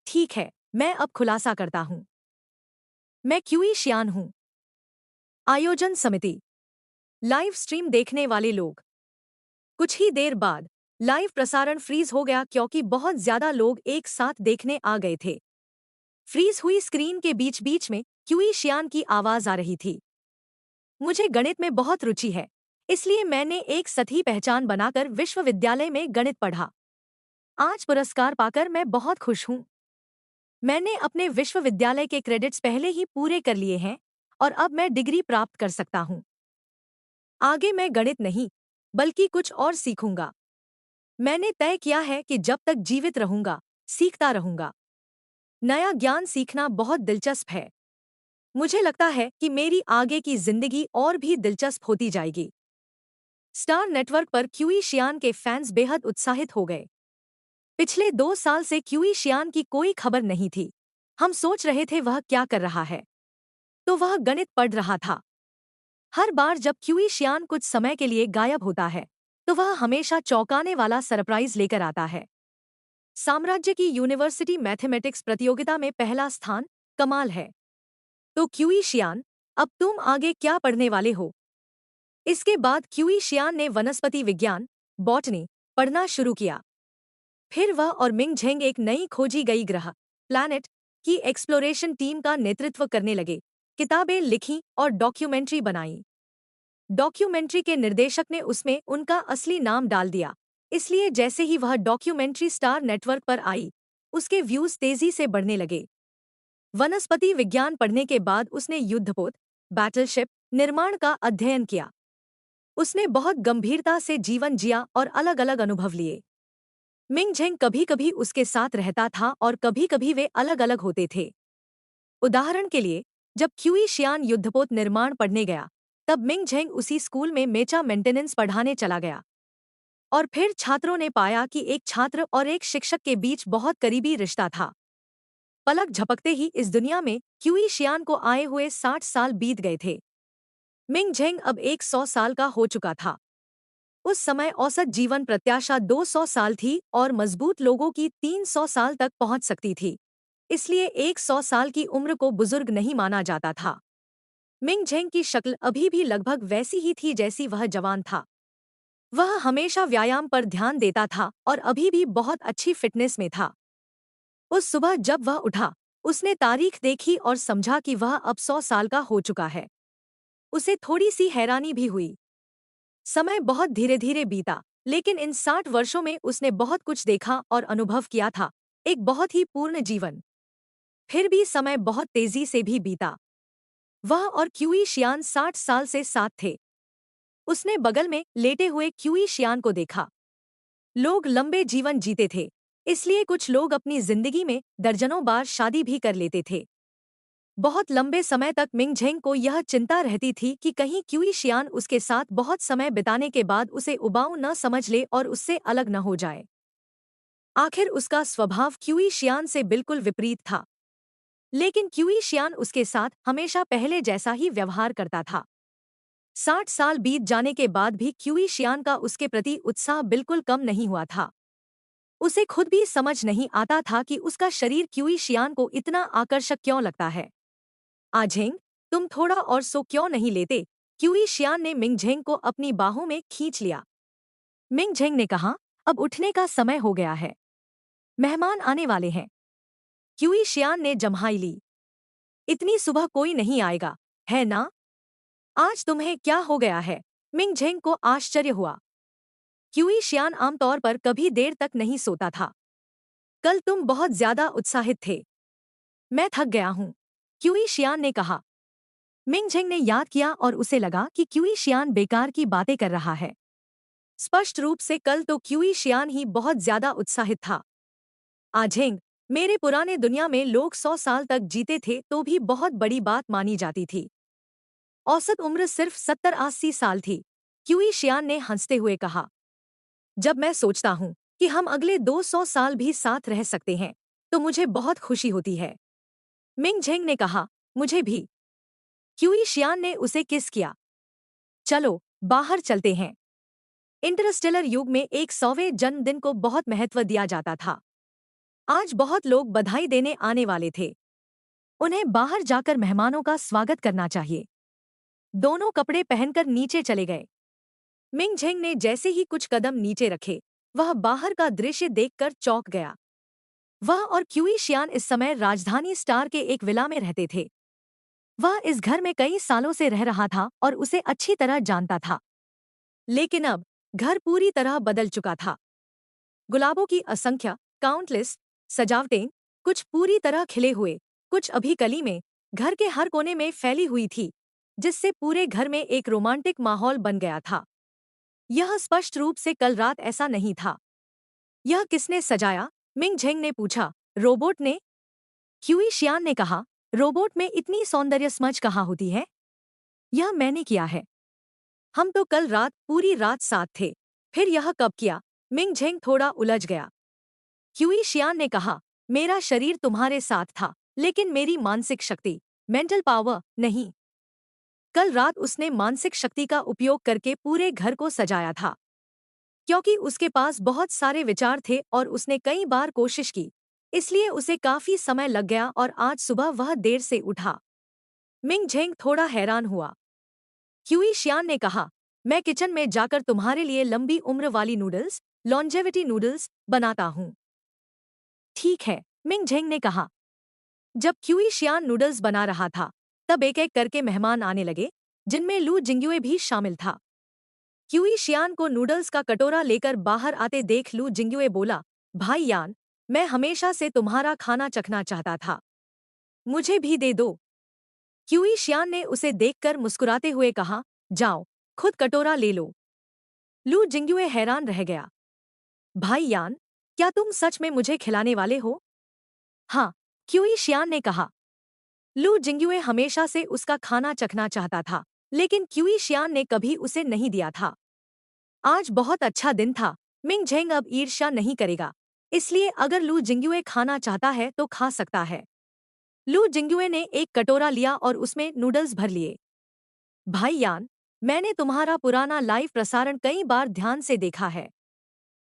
ठीक है, मैं अब खुलासा करता हूँ। मैं क्यूई शियान हूँ। आयोजन समिति, लाइव स्ट्रीम देखने वाले लोग। कुछ ही देर बाद लाइव प्रसारण फ्रीज हो गया क्योंकि बहुत ज्यादा लोग एक साथ देखने आ गए थे। फ्रीज हुई स्क्रीन के बीच बीच में क्यूई शियान की आवाज आ रही थी। मुझे गणित में बहुत रुचि है, इसलिए मैंने एक सतही पहचान बनाकर विश्वविद्यालय में गणित पढ़ा। आज पुरस्कार पाकर मैं बहुत खुश हूँ। मैंने अपने विश्वविद्यालय के क्रेडिट्स पहले ही पूरे कर लिए हैं, और अब मैं डिग्री प्राप्त कर सकता हूँ। आगे मैं गणित नहीं, बल्कि कुछ और सीखूंगा। मैंने तय किया है कि जब तक जीवित रहूंगा, सीखता रहूंगा। नया ज्ञान सीखना बहुत दिलचस्प है। मुझे लगता है कि मेरी आगे की जिंदगी और भी दिलचस्प होती जाएगी। स्टार नेटवर्क पर क्यूई शियान के फैंस बेहद उत्साहित हो गए। पिछले 2 साल से क्यूई शियान की कोई खबर नहीं थी। हम सोच रहे थे वह क्या कर रहा है, तो वह गणित पढ़ रहा था। हर बार जब क्यूई शियान कुछ समय के लिए गायब होता है, तो वह हमेशा चौंकाने वाला सरप्राइज लेकर आता है। साम्राज्य की यूनिवर्सिटी मैथमेटिक्स प्रतियोगिता में पहला स्थान, कमाल है। तो क्यूई शियान, अब तुम आगे क्या पढ़ने वाले हो? इसके बाद क्यूई शियान ने वनस्पति विज्ञान, बॉटनी, पढ़ना शुरू किया। फिर वह और मिंग झेंग एक नई खोजी गई ग्रह, प्लैनेट, की एक्सप्लोरेशन टीम का नेतृत्व करने लगे। किताबें लिखीं और डॉक्यूमेंट्री बनाई। डॉक्यूमेंट्री के निर्देशक ने उसमें उनका असली नाम डाल दिया, इसलिए जैसे ही वह डॉक्यूमेंट्री स्टार नेटवर्क पर आई, उसके व्यूज तेजी से बढ़ने लगे। वनस्पति विज्ञान पढ़ने के बाद उसने युद्धपोत, बैटलशिप निर्माण का अध्ययन किया। उसने बहुत गंभीरता से जीवन जिया और अलग अलग अनुभव लिए। मिंग झेंग कभी कभी उसके साथ रहता था और कभी कभी वे अलग अलग होते थे। उदाहरण के लिए, जब क्यूई शियान युद्धपोत निर्माण पढ़ने गया, तब मिंग झेंग उसी स्कूल में मेचा मेंटेनेंस पढ़ाने चला गया। और फिर छात्रों ने पाया कि एक छात्र और एक शिक्षक के बीच बहुत करीबी रिश्ता था। पलक झपकते ही इस दुनिया में क्यूई शियान को आए हुए 60 साल बीत गए थे। मिंग झेंग अब 100 साल का हो चुका था। उस समय औसत जीवन प्रत्याशा 200 साल थी और मजबूत लोगों की 300 साल तक पहुंच सकती थी। इसलिए 100 साल की उम्र को बुजुर्ग नहीं माना जाता था। मिंग झेंग की शक्ल अभी भी लगभग वैसी ही थी जैसी वह जवान था। वह हमेशा व्यायाम पर ध्यान देता था और अभी भी बहुत अच्छी फिटनेस में था। उस सुबह जब वह उठा, उसने तारीख देखी और समझा कि वह अब 100 साल का हो चुका है। उसे थोड़ी सी हैरानी भी हुई। समय बहुत धीरे धीरे बीता, लेकिन इन 60 वर्षों में उसने बहुत कुछ देखा और अनुभव किया था, एक बहुत ही पूर्ण जीवन। फिर भी समय बहुत तेजी से भी बीता। वह और क्यूई शियान 60 साल से साथ थे। उसने बगल में लेटे हुए क्यूई शियान को देखा। लोग लंबे जीवन जीते थे, इसलिए कुछ लोग अपनी जिंदगी में दर्जनों बार शादी भी कर लेते थे। बहुत लंबे समय तक मिंग झेंग को यह चिंता रहती थी कि कहीं क्यूई शियान उसके साथ बहुत समय बिताने के बाद उसे उबाऊ न समझ ले और उससे अलग न हो जाए। आखिर उसका स्वभाव क्यूई शियान से बिल्कुल विपरीत था। लेकिन क्यूई शियान उसके साथ हमेशा पहले जैसा ही व्यवहार करता था। 60 साल बीत जाने के बाद भी क्यूई शियान का उसके प्रति उत्साह बिल्कुल कम नहीं हुआ था। उसे खुद भी समझ नहीं आता था कि उसका शरीर क्यूई शियान को इतना आकर्षक क्यों लगता है। आझेंग, तुम थोड़ा और सो क्यों नहीं लेते? क्यूई शियान ने मिंगझेंग को अपनी बाहों में खींच लिया। मिंगझेंग ने कहा, अब उठने का समय हो गया है। मेहमान आने वाले हैं। क्यूई शियान ने जम्हाई ली। इतनी सुबह कोई नहीं आएगा, है ना? आज तुम्हें क्या हो गया है? मिंगझेंग को आश्चर्य हुआ। क्यूई शियान आमतौर पर कभी देर तक नहीं सोता था। कल तुम बहुत ज्यादा उत्साहित थे। मैं थक गया हूँ, क्यूई शियान ने कहा। मिंगझेंग ने याद किया और उसे लगा कि क्यूई शियान बेकार की बातें कर रहा है। स्पष्ट रूप से कल तो क्यूई शियान ही बहुत ज्यादा उत्साहित था। आझेंग, मेरे पुराने दुनिया में लोग 100 साल तक जीते थे तो भी बहुत बड़ी बात मानी जाती थी। औसत उम्र सिर्फ 70-80 साल थी, क्यूई शियान ने हंसते हुए कहा। जब मैं सोचता हूँ कि हम अगले 200 साल भी साथ रह सकते हैं, तो मुझे बहुत खुशी होती है। मिंगझेंग ने कहा, मुझे भी। क्यूई शियान ने उसे किस किया। चलो, बाहर चलते हैं। इंटरस्टेलर युग में 100वें जन्मदिन को बहुत महत्व दिया जाता था। आज बहुत लोग बधाई देने आने वाले थे। उन्हें बाहर जाकर मेहमानों का स्वागत करना चाहिए। दोनों कपड़े पहनकर नीचे चले गए। मिंगझेंग ने जैसे ही कुछ कदम नीचे रखे, वह बाहर का दृश्य देखकर चौंक गया। वह और क्यूई शियान इस समय राजधानी स्टार के एक विला में रहते थे। वह इस घर में कई सालों से रह रहा था और उसे अच्छी तरह जानता था। लेकिन अब घर पूरी तरह बदल चुका था। गुलाबों की असंख्य काउंटलेस सजावटें, कुछ पूरी तरह खिले हुए, कुछ अभी कली में, घर के हर कोने में फैली हुई थी, जिससे पूरे घर में एक रोमांटिक माहौल बन गया था। यह स्पष्ट रूप से कल रात ऐसा नहीं था। यह किसने सजाया? मिंगझेंग ने पूछा। रोबोट ने, क्यूई शियान ने कहा। रोबोट में इतनी सौंदर्य समझ कहाँ होती है? यह मैंने किया है। हम तो कल रात पूरी रात साथ थे। फिर यह कब किया? मिंगझेंग थोड़ा उलझ गया। क्यूई शियान ने कहा, मेरा शरीर तुम्हारे साथ था, लेकिन मेरी मानसिक शक्ति, मेंटल पावर, नहीं। कल रात उसने मानसिक शक्ति का उपयोग करके पूरे घर को सजाया था। क्योंकि उसके पास बहुत सारे विचार थे और उसने कई बार कोशिश की, इसलिए उसे काफी समय लग गया और आज सुबह वह देर से उठा। मिंगझेंग थोड़ा हैरान हुआ। क्यूई शियान ने कहा, मैं किचन में जाकर तुम्हारे लिए लंबी उम्र वाली नूडल्स, लॉन्जेविटी नूडल्स, बनाता हूँ। ठीक है, मिंगझेंग ने कहा। जब क्यूई शियान नूडल्स बना रहा था, तब एक एक करके मेहमान आने लगे, जिनमें लू जिंग्युए भी शामिल था। क्यूई शियान को नूडल्स का कटोरा लेकर बाहर आते देख लू जिंग्युए बोला, भाई यान, मैं हमेशा से तुम्हारा खाना चखना चाहता था। मुझे भी दे दो। क्यूई शियान ने उसे देखकर मुस्कुराते हुए कहा, जाओ, खुद कटोरा ले लो। लू जिंग्युए हैरान रह गया। भाई यान, क्या तुम सच में मुझे खिलाने वाले हो? हाँ, क्यूई शियान ने कहा। लू जिंग्युए हमेशा से उसका खाना चखना चाहता था, लेकिन क्यूई शियान ने कभी उसे नहीं दिया था। आज बहुत अच्छा दिन था। मिंगझेंग अब ईर्ष्या नहीं करेगा, इसलिए अगर लू जिंग्युए खाना चाहता है तो खा सकता है। लू जिंग्युए ने एक कटोरा लिया और उसमें नूडल्स भर लिए। भाई यान, मैंने तुम्हारा पुराना लाइव प्रसारण कई बार ध्यान से देखा है।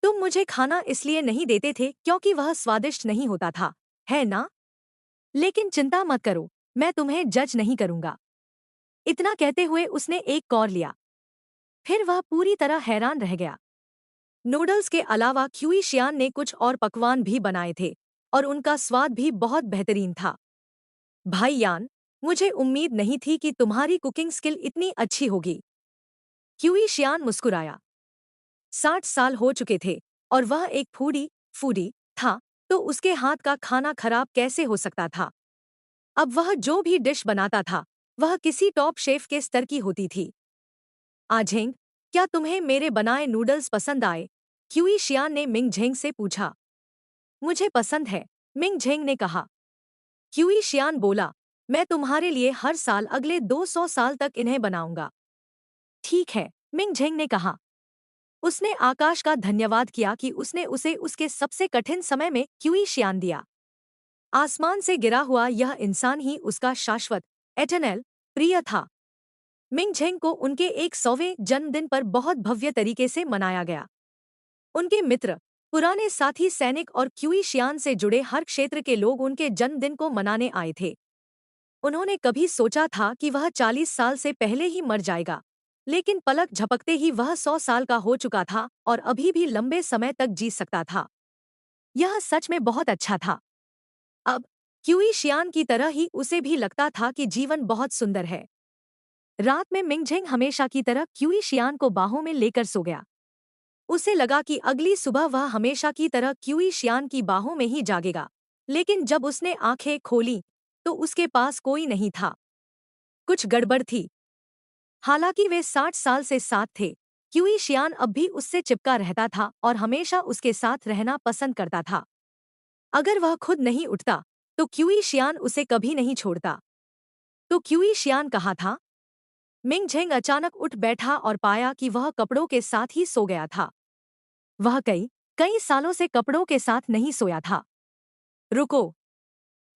तुम मुझे खाना इसलिए नहीं देते थे क्योंकि वह स्वादिष्ट नहीं होता था, है ना? लेकिन चिंता मत करो, मैं तुम्हें जज नहीं करूंगा। इतना कहते हुए उसने एक कौर लिया। फिर वह पूरी तरह हैरान रह गया। नूडल्स के अलावा क्यूई शियान ने कुछ और पकवान भी बनाए थे और उनका स्वाद भी बहुत बेहतरीन था। भाई यान, मुझे उम्मीद नहीं थी कि तुम्हारी कुकिंग स्किल इतनी अच्छी होगी। क्यूई शियान मुस्कुराया। 60 साल हो चुके थे और वह एक फूडी था, तो उसके हाथ का खाना खराब कैसे हो सकता था? अब वह जो भी डिश बनाता था, वह किसी टॉप शेफ के स्तर की होती थी। आझेंग, क्या तुम्हें मेरे बनाए नूडल्स पसंद आए? क्यूई शियान ने मिंगझेंग से पूछा। मुझे पसंद है, मिंगझेंग ने कहा। क्यूई शियान बोला, मैं तुम्हारे लिए हर साल अगले 200 साल तक इन्हें बनाऊंगा। ठीक है, मिंगझेंग ने कहा। उसने आकाश का धन्यवाद किया कि उसने उसे उसके सबसे कठिन समय में क्यूई शियान दिया। आसमान से गिरा हुआ यह इंसान ही उसका शाश्वत, एटर्नल, प्रिय था। मिंगझेंग को उनके 100वें जन्मदिन पर बहुत भव्य तरीके से मनाया गया। उनके मित्र, पुराने साथी सैनिक और क्यूई शियान से जुड़े हर क्षेत्र के लोग उनके जन्मदिन को मनाने आए थे। उन्होंने कभी सोचा था कि वह 40 साल से पहले ही मर जाएगा, लेकिन पलक झपकते ही वह 100 साल का हो चुका था और अभी भी लंबे समय तक जी सकता था। यह सच में बहुत अच्छा था। अब क्यूई शियान की तरह ही उसे भी लगता था कि जीवन बहुत सुंदर है। रात में मिंगझेंग हमेशा की तरह क्यूई शियान को बाहों में लेकर सो गया। उसे लगा कि अगली सुबह वह हमेशा की तरह क्यूई शियान की बाहों में ही जागेगा। लेकिन जब उसने आंखें खोली तो उसके पास कोई नहीं था। कुछ गड़बड़ थी। हालांकि वे 60 साल से साथ थे, क्यूई शियान अब भी उससे चिपका रहता था और हमेशा उसके साथ रहना पसंद करता था। अगर वह खुद नहीं उठता तो क्यूई शियान उसे कभी नहीं छोड़ता। तो क्यूई शियान कहाँ था? मिंग झेंग अचानक उठ बैठा और पाया कि वह कपड़ों के साथ ही सो गया था। वह कई कई सालों से कपड़ों के साथ नहीं सोया था। रुको,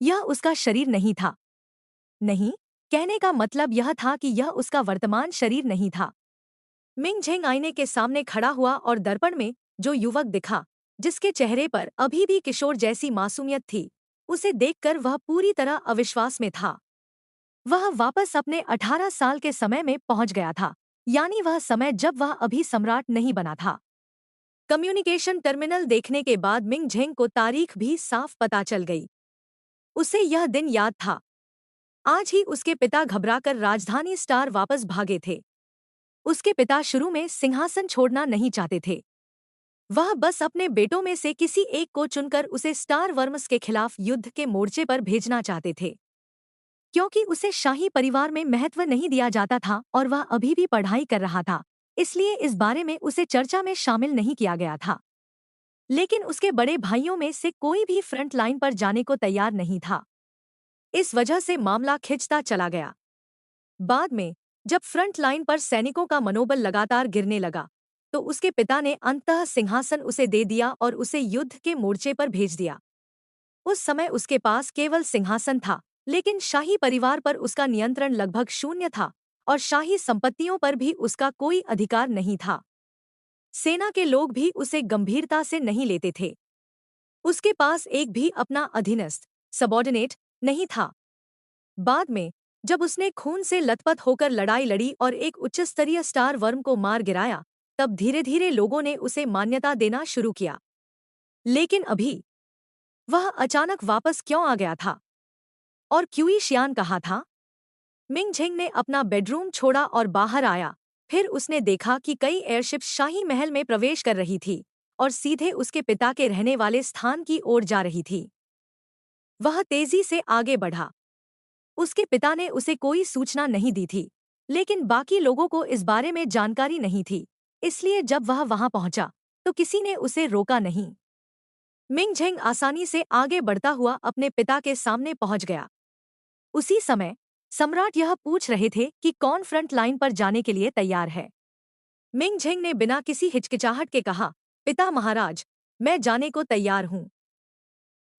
यह उसका शरीर नहीं था। नहीं, कहने का मतलब यह था कि यह उसका वर्तमान शरीर नहीं था। मिंग झेंग आईने के सामने खड़ा हुआ और दर्पण में जो युवक दिखा, जिसके चेहरे पर अभी भी किशोर जैसी मासूमियत थी, उसे देखकर वह पूरी तरह अविश्वास में था। वह वापस अपने 18 साल के समय में पहुंच गया था, यानी वह समय जब वह अभी सम्राट नहीं बना था। कम्युनिकेशन टर्मिनल देखने के बाद मिंग झेंग को तारीख भी साफ पता चल गई। उसे यह दिन याद था। आज ही उसके पिता घबराकर राजधानी स्टार वापस भागे थे। उसके पिता शुरू में सिंहासन छोड़ना नहीं चाहते थे। वह बस अपने बेटों में से किसी एक को चुनकर उसे स्टार वर्म्स के खिलाफ युद्ध के मोर्चे पर भेजना चाहते थे। क्योंकि उसे शाही परिवार में महत्व नहीं दिया जाता था और वह अभी भी पढ़ाई कर रहा था, इसलिए इस बारे में उसे चर्चा में शामिल नहीं किया गया था। लेकिन उसके बड़े भाइयों में से कोई भी फ्रंट लाइन पर जाने को तैयार नहीं था। इस वजह से मामला खिंचता चला गया। बाद में जब फ्रंट लाइन पर सैनिकों का मनोबल लगातार गिरने लगा, तो उसके पिता ने अंततः सिंहासन उसे दे दिया और उसे युद्ध के मोर्चे पर भेज दिया। उस समय उसके पास केवल सिंहासन था, लेकिन शाही परिवार पर उसका नियंत्रण लगभग शून्य था और शाही संपत्तियों पर भी उसका कोई अधिकार नहीं था। सेना के लोग भी उसे गंभीरता से नहीं लेते थे। उसके पास एक भी अपना अधीनस्थ सबॉर्डिनेट नहीं था। बाद में जब उसने खून से लथपथ होकर लड़ाई लड़ी और एक उच्चस्तरीय स्टार वर्म को मार गिराया, तब धीरे धीरे लोगों ने उसे मान्यता देना शुरू किया। लेकिन अभी वह अचानक वापस क्यों आ गया था? और क्यूई शियान कहाँ था? मिंग झेंग ने अपना बेडरूम छोड़ा और बाहर आया। फिर उसने देखा कि कई एयरशिप्स शाही महल में प्रवेश कर रही थी और सीधे उसके पिता के रहने वाले स्थान की ओर जा रही थी। वह तेजी से आगे बढ़ा। उसके पिता ने उसे कोई सूचना नहीं दी थी, लेकिन बाकी लोगों को इस बारे में जानकारी नहीं थी, इसलिए जब वह वहां पहुंचा तो किसी ने उसे रोका नहीं। मिंग झेंग आसानी से आगे बढ़ता हुआ अपने पिता के सामने पहुंच गया। उसी समय सम्राट यह पूछ रहे थे कि कौन फ्रंट लाइन पर जाने के लिए तैयार है। मिंग झेंग ने बिना किसी हिचकिचाहट के कहा, पिता महाराज, मैं जाने को तैयार हूं।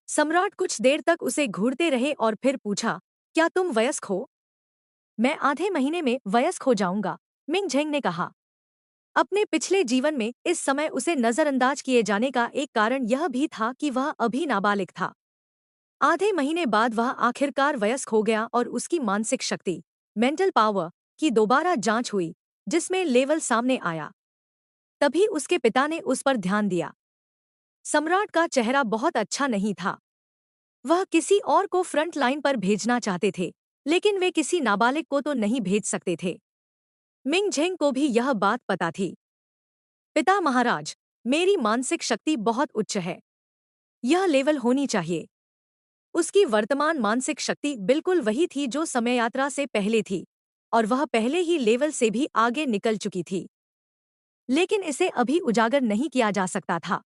सम्राट कुछ देर तक उसे घूरते रहे और फिर पूछा, क्या तुम वयस्क हो? मैं आधे महीने में वयस्क हो जाऊंगा, मिंग झेंग ने कहा। अपने पिछले जीवन में इस समय उसे नजरअंदाज किए जाने का एक कारण यह भी था कि वह अभी नाबालिग था। आधे महीने बाद वह आखिरकार वयस्क हो गया और उसकी मानसिक शक्ति, मेंटल पावर, की दोबारा जांच हुई, जिसमें लेवल सामने आया। तभी उसके पिता ने उस पर ध्यान दिया। सम्राट का चेहरा बहुत अच्छा नहीं था। वह किसी और को फ्रंट लाइन पर भेजना चाहते थे, लेकिन वे किसी नाबालिग को तो नहीं भेज सकते थे। मिंग झेंग को भी यह बात पता थी। पिता महाराज, मेरी मानसिक शक्ति बहुत उच्च है। यह लेवल होनी चाहिए। उसकी वर्तमान मानसिक शक्ति बिल्कुल वही थी जो समय यात्रा से पहले थी, और वह पहले ही लेवल से भी आगे निकल चुकी थी। लेकिन इसे अभी उजागर नहीं किया जा सकता था।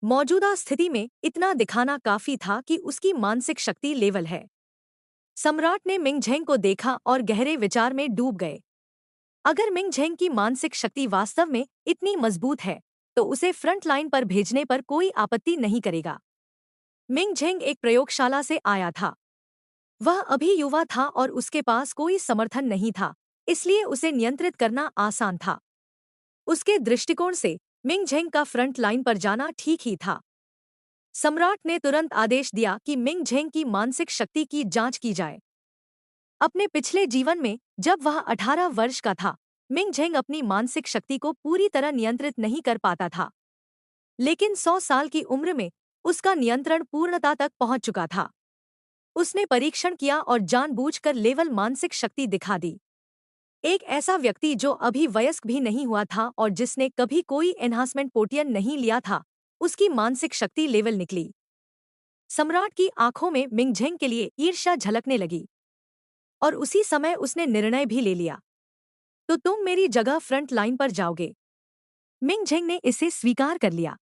मौजूदा स्थिति में इतना दिखाना काफी था कि उसकी मानसिक शक्ति लेवल है। सम्राट ने मिंग झेंग को देखा और गहरे विचार में डूब गए। अगर मिंग झेंग की मानसिक शक्ति वास्तव में इतनी मजबूत है, तो उसे फ्रंट लाइन पर भेजने पर कोई आपत्ति नहीं करेगा। मिंग झेंग एक प्रयोगशाला से आया था। वह अभी युवा था और उसके पास कोई समर्थन नहीं था, इसलिए उसे नियंत्रित करना आसान था। उसके दृष्टिकोण से मिंग झेंग का फ्रंट लाइन पर जाना ठीक ही था। सम्राट ने तुरंत आदेश दिया कि मिंग झेंग की मानसिक शक्ति की जांच की जाए। अपने पिछले जीवन में जब वह 18 वर्ष का था, मिंग झेंग अपनी मानसिक शक्ति को पूरी तरह नियंत्रित नहीं कर पाता था। लेकिन 100 साल की उम्र में उसका नियंत्रण पूर्णता तक पहुंच चुका था। उसने परीक्षण किया और जानबूझकर लेवल मानसिक शक्ति दिखा दी। एक ऐसा व्यक्ति जो अभी वयस्क भी नहीं हुआ था और जिसने कभी कोई एनहांसमेंट पोटियन नहीं लिया था, उसकी मानसिक शक्ति लेवल निकली। सम्राट की आंखों में मिंग झेंग के लिए ईर्ष्या झलकने लगी और उसी समय उसने निर्णय भी ले लिया। तो तुम मेरी जगह फ्रंट लाइन पर जाओगे। मिंग झेंग ने इसे स्वीकार कर लिया।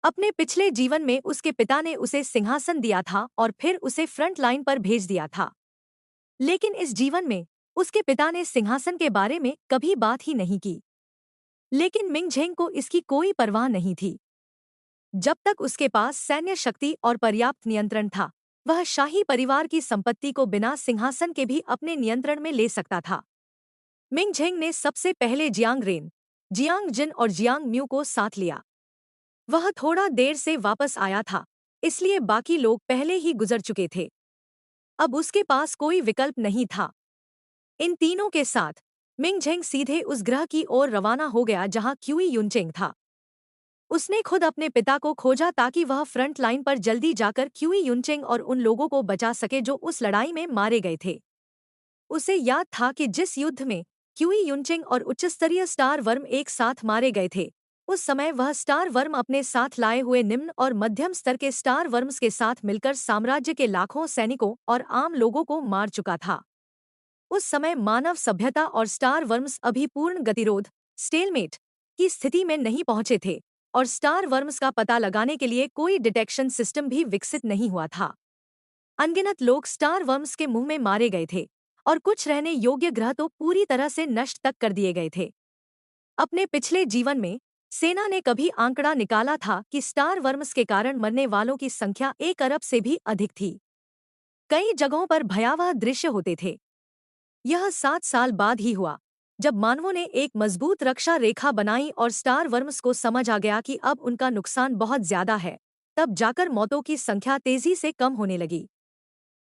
अपने पिछले जीवन में उसके पिता ने उसे सिंहासन दिया था और फिर उसे फ्रंट लाइन पर भेज दिया था। लेकिन इस जीवन में उसके पिता ने सिंहासन के बारे में कभी बात ही नहीं की। लेकिन मिंग झेंग को इसकी कोई परवाह नहीं थी। जब तक उसके पास सैन्य शक्ति और पर्याप्त नियंत्रण था, वह शाही परिवार की संपत्ति को बिना सिंहासन के भी अपने नियंत्रण में ले सकता था। मिंग झेंग ने सबसे पहले जियांग रेन, जियांग जिन और जियांग म्यू को साथ लिया। वह थोड़ा देर से वापस आया था, इसलिए बाकी लोग पहले ही गुजर चुके थे। अब उसके पास कोई विकल्प नहीं था। इन तीनों के साथ मिंग झेंग सीधे उस ग्रह की ओर रवाना हो गया जहां क्यूई युनचेंग था। उसने खुद अपने पिता को खोजा ताकि वह फ्रंट लाइन पर जल्दी जाकर क्यूई युनचेंग और उन लोगों को बचा सके जो उस लड़ाई में मारे गए थे। उसे याद था कि जिस युद्ध में क्यूई युनचेंग और उच्चस्तरीय स्टार वर्म एक साथ मारे गए थे, उस समय वह स्टार वर्म अपने साथ लाए हुए निम्न और मध्यम स्तर के स्टार वर्म्स के साथ मिलकर साम्राज्य के लाखों सैनिकों और आम लोगों को मार चुका था। उस समय मानव सभ्यता और स्टार वर्म्स अभी पूर्ण गतिरोध स्टेलमेट की स्थिति में नहीं पहुंचे थे और स्टार वर्म्स का पता लगाने के लिए कोई डिटेक्शन सिस्टम भी विकसित नहीं हुआ था। अनगिनत लोग स्टार वर्म्स के मुंह में मारे गए थे और कुछ रहने योग्य ग्रह तो पूरी तरह से नष्ट तक कर दिए गए थे। अपने पिछले जीवन में सेना ने कभी आंकड़ा निकाला था कि स्टार वर्म्स के कारण मरने वालों की संख्या 1 अरब से भी अधिक थी। कई जगहों पर भयावह दृश्य होते थे। यह 7 साल बाद ही हुआ, जब मानवों ने एक मजबूत रक्षा रेखा बनाई और स्टार वर्म्स को समझ आ गया कि अब उनका नुकसान बहुत ज्यादा है। तब जाकर मौतों की संख्या तेजी से कम होने लगी।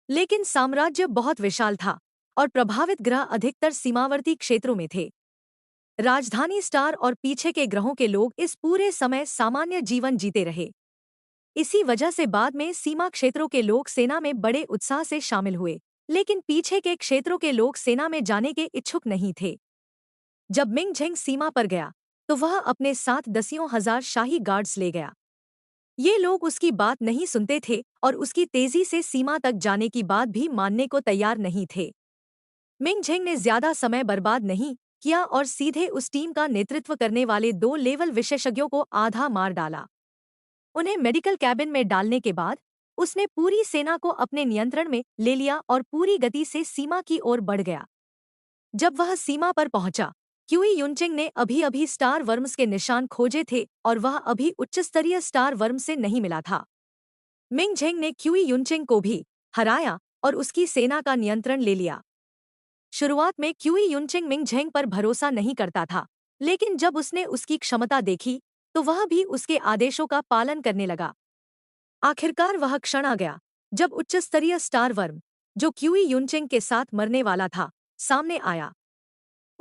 लेकिन साम्राज्य बहुत विशाल था और प्रभावित ग्रह अधिकतर सीमावर्ती क्षेत्रों में थे। राजधानी स्टार और पीछे के ग्रहों के लोग इस पूरे समय सामान्य जीवन जीते रहे। इसी वजह से बाद में सीमा क्षेत्रों के लोग सेना में बड़े उत्साह से शामिल हुए, लेकिन पीछे के क्षेत्रों के लोग सेना में जाने के इच्छुक नहीं थे। जब मिंग झेंग सीमा पर गया, तो वह अपने साथ दसियों हजार शाही गार्ड्स ले गया। ये लोग उसकी बात नहीं सुनते थे और उसकी तेजी से सीमा तक जाने की बात भी मानने को तैयार नहीं थे। मिंग झेंग ने ज्यादा समय बर्बाद नहीं किया और सीधे उस टीम का नेतृत्व करने वाले 2 लेवल विशेषज्ञों को आधा मार डाला। उन्हें मेडिकल कैबिन में डालने के बाद उसने पूरी सेना को अपने नियंत्रण में ले लिया और पूरी गति से सीमा की ओर बढ़ गया। जब वह सीमा पर पहुंचा, क्यूई युनचेंग ने अभी अभी स्टार वर्म्स के निशान खोजे थे और वह अभी उच्चस्तरीय स्टार वर्म से नहीं मिला था। मिंग झेंग ने क्यूई युनचेंग को भी हराया और उसकी सेना का नियंत्रण ले लिया। शुरुआत में क्यूई युनचेंग मिंग झेंग पर भरोसा नहीं करता था, लेकिन जब उसने उसकी क्षमता देखी तो वह भी उसके आदेशों का पालन करने लगा। आखिरकार वह क्षण आ गया जब उच्चस्तरीय स्टार वर्म, जो क्यूई युनचेंग के साथ मरने वाला था, सामने आया।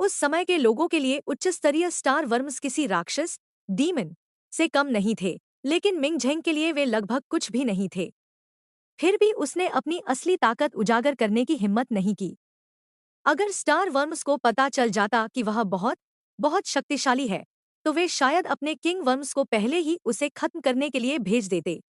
उस समय के लोगों के लिए उच्चस्तरीय स्टार वर्म्स किसी राक्षस डीमन से कम नहीं थे, लेकिन मिंग झेंग के लिए वे लगभग कुछ भी नहीं थे। फिर भी उसने अपनी असली ताकत उजागर करने की हिम्मत नहीं की। अगर स्टार वर्म्स को पता चल जाता कि वह बहुत बहुत शक्तिशाली है, तो वे शायद अपने किंग वर्म्स को पहले ही उसे खत्म करने के लिए भेज देते।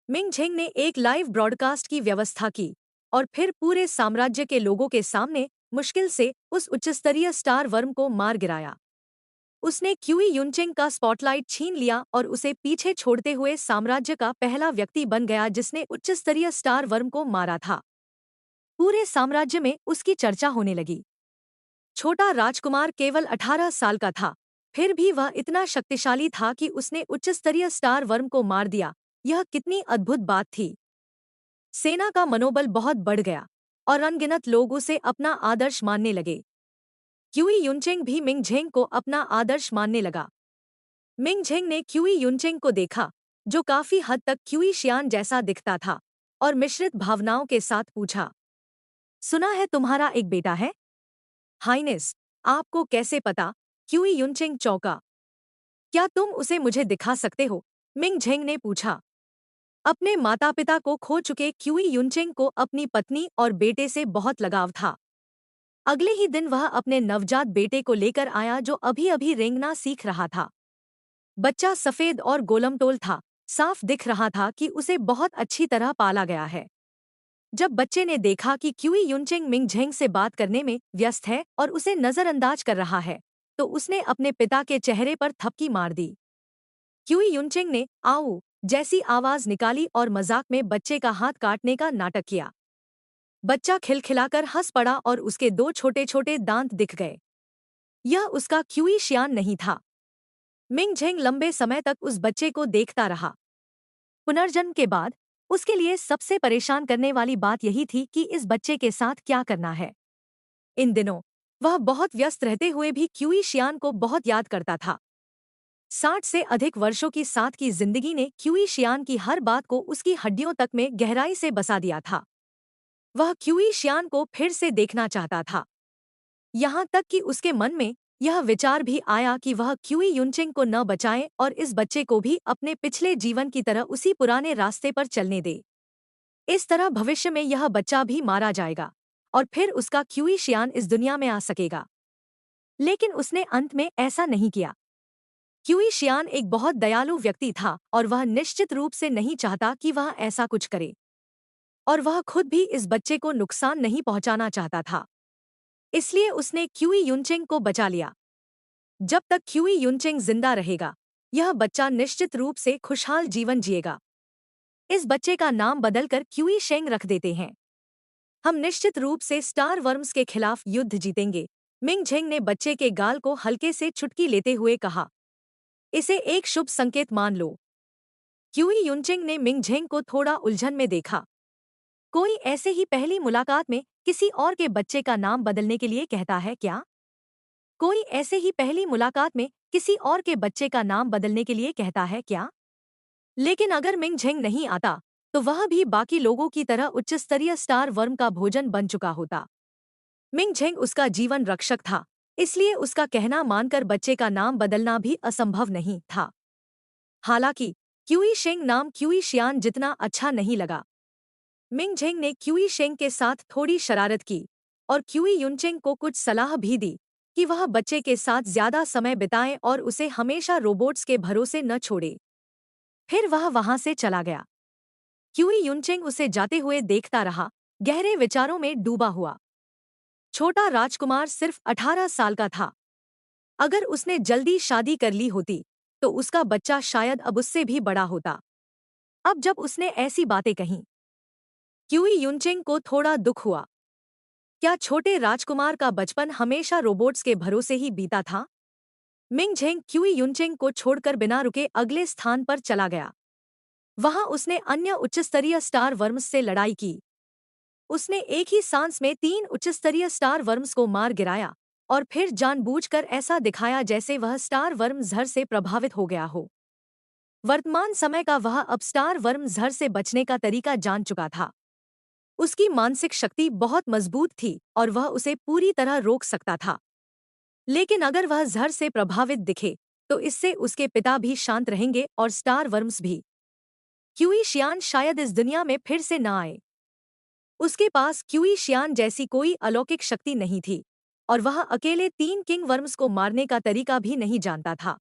मिंग झेंग ने एक लाइव ब्रॉडकास्ट की व्यवस्था की और फिर पूरे साम्राज्य के लोगों के सामने मुश्किल से उस उच्चस्तरीय स्टार वर्म को मार गिराया। उसने क्यूई युनचेंग का स्पॉटलाइट छीन लिया और उसे पीछे छोड़ते हुए साम्राज्य का पहला व्यक्ति बन गया जिसने उच्चस्तरीय स्टार वर्म को मारा था। पूरे साम्राज्य में उसकी चर्चा होने लगी। छोटा राजकुमार केवल 18 साल का था, फिर भी वह इतना शक्तिशाली था कि उसने उच्चस्तरीय स्टार वर्म को मार दिया। यह कितनी अद्भुत बात थी। सेना का मनोबल बहुत बढ़ गया और अनगिनत लोग उसे अपना आदर्श मानने लगे। क्यूई युनचेंग भी मिंग झेंग को अपना आदर्श मानने लगा। मिंग झेंग ने क्यूई युनचेंग को देखा, जो काफी हद तक क्यूई शियान जैसा दिखता था, और मिश्रित भावनाओं के साथ पूछा, सुना है तुम्हारा एक बेटा है? हाइनेस, आपको कैसे पता? क्यूई युनचेंग चौंका। क्या तुम उसे मुझे दिखा सकते हो? मिंग झेंग ने पूछा। अपने माता पिता को खो चुके क्यूई युनचेंग को अपनी पत्नी और बेटे से बहुत लगाव था। अगले ही दिन वह अपने नवजात बेटे को लेकर आया जो अभी अभी रेंगना सीख रहा था। बच्चा सफेद और गोलमटोल था, साफ दिख रहा था कि उसे बहुत अच्छी तरह पाला गया है। जब बच्चे ने देखा कि क्यूई युनचेंग मिंग झेंग से बात करने में व्यस्त है और उसे नजरअंदाज कर रहा है, तो उसने अपने पिता के चेहरे पर थपकी मार दी। क्यूई युनचेंग ने आओ जैसी आवाज निकाली और मजाक में बच्चे का हाथ काटने का नाटक किया। बच्चा खिलखिलाकर हंस पड़ा और उसके दो छोटे छोटे दांत दिख गए। यह उसका क्यूई शियान नहीं था। मिंग झेंग लंबे समय तक उस बच्चे को देखता रहा। पुनर्जन्म के बाद उसके लिए सबसे परेशान करने वाली बात यही थी कि इस बच्चे के साथ क्या करना है। इन दिनों वह बहुत व्यस्त रहते हुए भी क्यूई शियान को बहुत याद करता था। 60 से अधिक वर्षों की साथ की जिंदगी ने क्यूई शियान की हर बात को उसकी हड्डियों तक में गहराई से बसा दिया था। वह क्यूई शियान को फिर से देखना चाहता था। यहाँ तक कि उसके मन में यह विचार भी आया कि वह क्यूई युनचिंग को न बचाए और इस बच्चे को भी अपने पिछले जीवन की तरह उसी पुराने रास्ते पर चलने दे। इस तरह भविष्य में यह बच्चा भी मारा जाएगा और फिर उसका क्यूई शियान इस दुनिया में आ सकेगा। लेकिन उसने अंत में ऐसा नहीं किया। क्यूई शियान एक बहुत दयालु व्यक्ति था और वह निश्चित रूप से नहीं चाहता कि वह ऐसा कुछ करे। और वह खुद भी इस बच्चे को नुकसान नहीं पहुंचाना चाहता था। इसलिए उसने क्यूई युनचेंग को बचा लिया। जब तक क्यूई युनचेंग जिंदा रहेगा, यह बच्चा निश्चित रूप से खुशहाल जीवन जिएगा। इस बच्चे का नाम बदलकर क्यूई शेंग रख देते हैं। हम निश्चित रूप से स्टार वर्म्स के खिलाफ युद्ध जीतेंगे। मिंग झेंग ने बच्चे के गाल को हल्के से चुटकी लेते हुए कहा। इसे एक शुभ संकेत मान लो। क्यूई युनचेंग ने मिंग झेंग को थोड़ा उलझन में देखा। कोई ऐसे ही पहली मुलाकात में किसी और के बच्चे का नाम बदलने के लिए कहता है क्या? कोई ऐसे ही पहली मुलाकात में किसी और के बच्चे का नाम बदलने के लिए कहता है क्या? लेकिन अगर मिंग झेंग नहीं आता, तो वह भी बाकी लोगों की तरह उच्च स्तरीय स्टार वर्म का भोजन बन चुका होता। मिंग झेंग उसका जीवन रक्षक था, इसलिए उसका कहना मानकर बच्चे का नाम बदलना भी असंभव नहीं था। हालांकि क्यूई शेंग नाम क्यूई शियान जितना अच्छा नहीं लगा। मिंग झेंग ने क्यूई शेंग के साथ थोड़ी शरारत की और क्यूई युनचेंग को कुछ सलाह भी दी कि वह बच्चे के साथ ज्यादा समय बिताए और उसे हमेशा रोबोट्स के भरोसे न छोड़े। फिर वह वहां से चला गया। क्यूई युनचेंग उसे जाते हुए देखता रहा, गहरे विचारों में डूबा हुआ। छोटा राजकुमार सिर्फ 18 साल का था। अगर उसने जल्दी शादी कर ली होती, तो उसका बच्चा शायद अब उससे भी बड़ा होता। अब जब उसने ऐसी बातें कहीं, क्यूई युनचेंग को थोड़ा दुख हुआ। क्या छोटे राजकुमार का बचपन हमेशा रोबोट्स के भरोसे ही बीता था? मिंग झेंग क्यूई युनचेंग को छोड़कर बिना रुके अगले स्थान पर चला गया। वहां उसने अन्य उच्चस्तरीय स्टार वर्म्स से लड़ाई की। उसने एक ही सांस में 3 उच्चस्तरीय स्टार वर्म्स को मार गिराया और फिर जानबूझकर ऐसा दिखाया जैसे वह स्टार वर्म जहर से प्रभावित हो गया हो। वर्तमान समय का वह अब स्टार वर्म जहर से बचने का तरीका जान चुका था। उसकी मानसिक शक्ति बहुत मजबूत थी और वह उसे पूरी तरह रोक सकता था। लेकिन अगर वह जहर से प्रभावित दिखे, तो इससे उसके पिता भी शांत रहेंगे और स्टार वर्म्स भी। क्यूई शियान शायद इस दुनिया में फिर से न आए। उसके पास क्यूई शियान जैसी कोई अलौकिक शक्ति नहीं थी और वह अकेले 3 किंग वर्म्स को मारने का तरीका भी नहीं जानता था।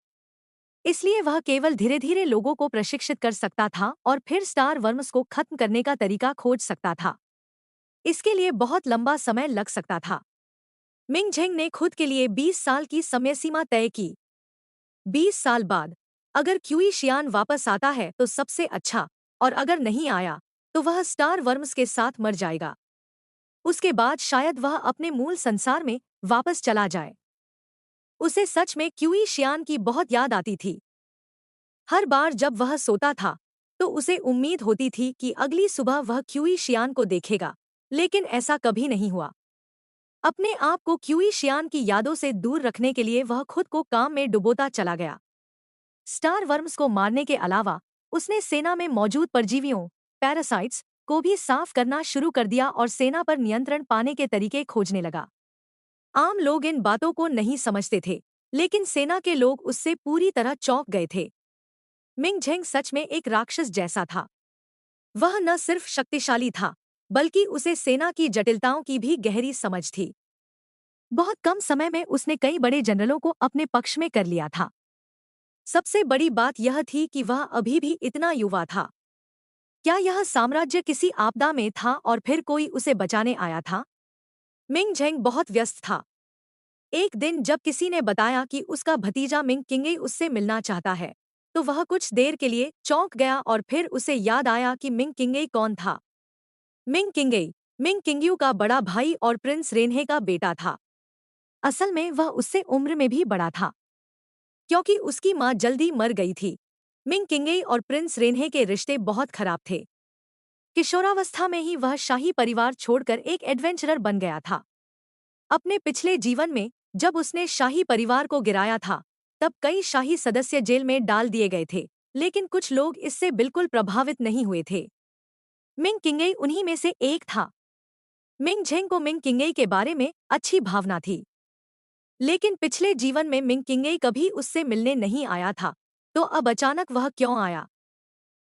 इसलिए वह केवल धीरे धीरे लोगों को प्रशिक्षित कर सकता था और फिर स्टार वर्म्स को खत्म करने का तरीका खोज सकता था। इसके लिए बहुत लंबा समय लग सकता था। मिंग झेंग ने खुद के लिए 20 साल की समय सीमा तय की। 20 साल बाद अगर क्यूई शियान वापस आता है तो सबसे अच्छा, और अगर नहीं आया तो वह स्टार वर्म्स के साथ मर जाएगा। उसके बाद शायद वह अपने मूल संसार में वापस चला जाए। उसे सच में क्यूई शियान की बहुत याद आती थी। हर बार जब वह सोता था, तो उसे उम्मीद होती थी कि अगली सुबह वह क्यूई शियान को देखेगा, लेकिन ऐसा कभी नहीं हुआ। अपने आप को क्यूई शियान की यादों से दूर रखने के लिए वह खुद को काम में डुबोता चला गया। स्टार वर्म्स को मारने के अलावा उसने सेना में मौजूद परजीवियों, पैरासाइट्स को भी साफ करना शुरू कर दिया और सेना पर नियंत्रण पाने के तरीके खोजने लगा। आम लोग इन बातों को नहीं समझते थे, लेकिन सेना के लोग उससे पूरी तरह चौंक गए थे। मिंग झेंग सच में एक राक्षस जैसा था। वह न सिर्फ शक्तिशाली था, बल्कि उसे सेना की जटिलताओं की भी गहरी समझ थी। बहुत कम समय में उसने कई बड़े जनरलों को अपने पक्ष में कर लिया था। सबसे बड़ी बात यह थी कि वह अभी भी इतना युवा था। क्या यह साम्राज्य किसी आपदा में था और फिर कोई उसे बचाने आया था? मिंग झेंग बहुत व्यस्त था। एक दिन जब किसी ने बताया कि उसका भतीजा मिंग किंगे उससे मिलना चाहता है, तो वह कुछ देर के लिए चौंक गया और फिर उसे याद आया कि मिंग किंगे कौन था। मिंग किंगे मिंग किंगयू का बड़ा भाई और प्रिंस रेन्हे का बेटा था। असल में वह उससे उम्र में भी बड़ा था, क्योंकि उसकी मां जल्दी मर गई थी। मिंग किंगे और प्रिंस रेन्हे के रिश्ते बहुत खराब थे। किशोरावस्था में ही वह शाही परिवार छोड़कर एक एडवेंचरर बन गया था। अपने पिछले जीवन में जब उसने शाही परिवार को गिराया था, तब कई शाही सदस्य जेल में डाल दिए गए थे, लेकिन कुछ लोग इससे बिल्कुल प्रभावित नहीं हुए थे। मिंग किंगे उन्हीं में से एक था। मिंग झेंग को मिंग किंगे के बारे में अच्छी भावना थी, लेकिन पिछले जीवन में मिंग किंगे कभी उससे मिलने नहीं आया था, तो अब अचानक वह क्यों आया?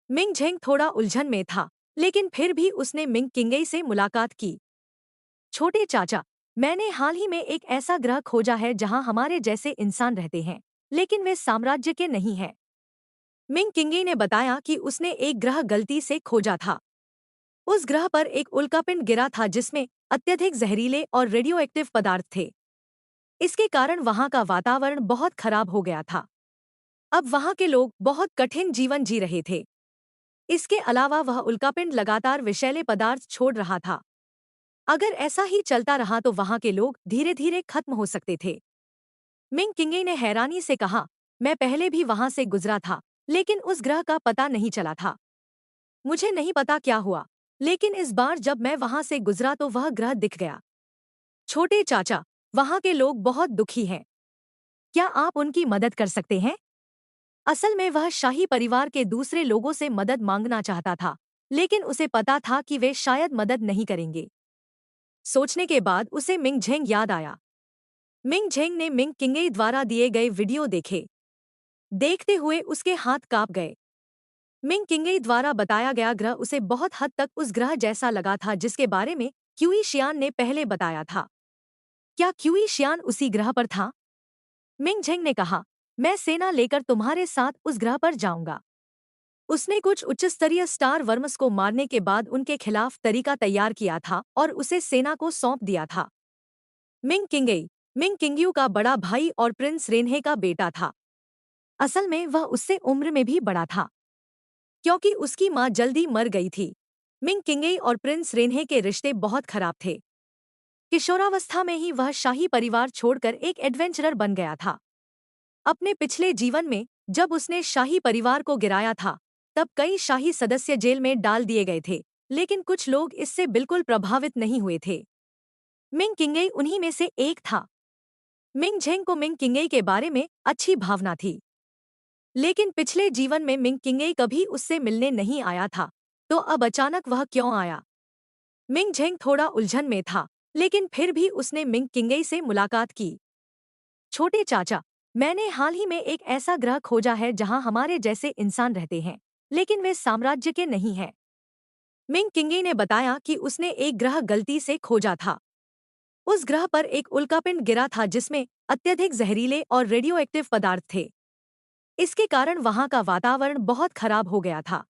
मिंग झेंग थोड़ा उलझन में था, लेकिन फिर भी उसने मिंग किंगे से मुलाकात की। छोटे चाचा, मैंने हाल ही में एक ऐसा ग्रह खोजा है जहां हमारे जैसे इंसान रहते हैं, लेकिन वे साम्राज्य के नहीं हैं। मिंग किंगे ने बताया कि उसने एक ग्रह गलती से खोजा था। उस ग्रह पर एक उल्कापिंड गिरा था जिसमें अत्यधिक जहरीले और रेडियोएक्टिव पदार्थ थे। इसके कारण वहां का वातावरण बहुत खराब हो गया था। अब वहां के लोग बहुत कठिन जीवन जी रहे थे। इसके अलावा वह उल्कापिंड लगातार विषैले पदार्थ छोड़ रहा था। अगर ऐसा ही चलता रहा तो वहां के लोग धीरे धीरे खत्म हो सकते थे। मिंग किंगे ने हैरानी से कहा, मैं पहले भी वहां से गुजरा था, लेकिन उस ग्रह का पता नहीं चला था। मुझे नहीं पता क्या हुआ, लेकिन इस बार जब मैं वहां से गुजरा तो वह ग्रह दिख गया। छोटे चाचा, वहां के लोग बहुत दुखी हैं। क्या आप उनकी मदद कर सकते हैं? असल में वह शाही परिवार के दूसरे लोगों से मदद मांगना चाहता था, लेकिन उसे पता था कि वे शायद मदद नहीं करेंगे। सोचने के बाद उसे मिंग झेंग याद आया। मिंग झेंग ने मिंग किंगे द्वारा दिए गए वीडियो देखे। देखते हुए उसके हाथ कांप गए। मिंग किंगे द्वारा बताया गया ग्रह उसे बहुत हद तक उस ग्रह जैसा लगा था जिसके बारे में क्यूई शियान ने पहले बताया था। क्या क्यूई शियान उसी ग्रह पर था? मिंग झेंग ने कहा, मैं सेना लेकर तुम्हारे साथ उस ग्रह पर जाऊंगा। उसने कुछ उच्चस्तरीय स्टार वर्म्स को मारने के बाद उनके खिलाफ तरीका तैयार किया था और उसे सेना को सौंप दिया था। मिंग किंगे मिंग किंगयू का बड़ा भाई और प्रिंस रेन्हे का बेटा था। असल में वह उससे उम्र में भी बड़ा था, क्योंकि उसकी मां जल्दी मर गई थी। मिंग किंगे और प्रिंस रेन्हे के रिश्ते बहुत खराब थे। किशोरावस्था में ही वह शाही परिवार छोड़कर एक एडवेंचरर बन गया था। अपने पिछले जीवन में जब उसने शाही परिवार को गिराया था, तब कई शाही सदस्य जेल में डाल दिए गए थे, लेकिन कुछ लोग इससे बिल्कुल प्रभावित नहीं हुए थे। मिंग किंगे उन्हीं में से एक था। मिंग झेंग को मिंग किंगे के बारे में अच्छी भावना थी, लेकिन पिछले जीवन में मिंग किंगे कभी उससे मिलने नहीं आया था, तो अब अचानक वह क्यों आया? मिंग झेंग थोड़ा उलझन में था, लेकिन फिर भी उसने मिंग किंगे से मुलाकात की। छोटे चाचा, मैंने हाल ही में एक ऐसा ग्रह खोजा है जहां हमारे जैसे इंसान रहते हैं, लेकिन वे साम्राज्य के नहीं हैं। मिंग किंगे ने बताया कि उसने एक ग्रह गलती से खोजा था। उस ग्रह पर एक उल्कापिंड गिरा था जिसमें अत्यधिक जहरीले और रेडियोएक्टिव पदार्थ थे। इसके कारण वहां का वातावरण बहुत खराब हो गया था।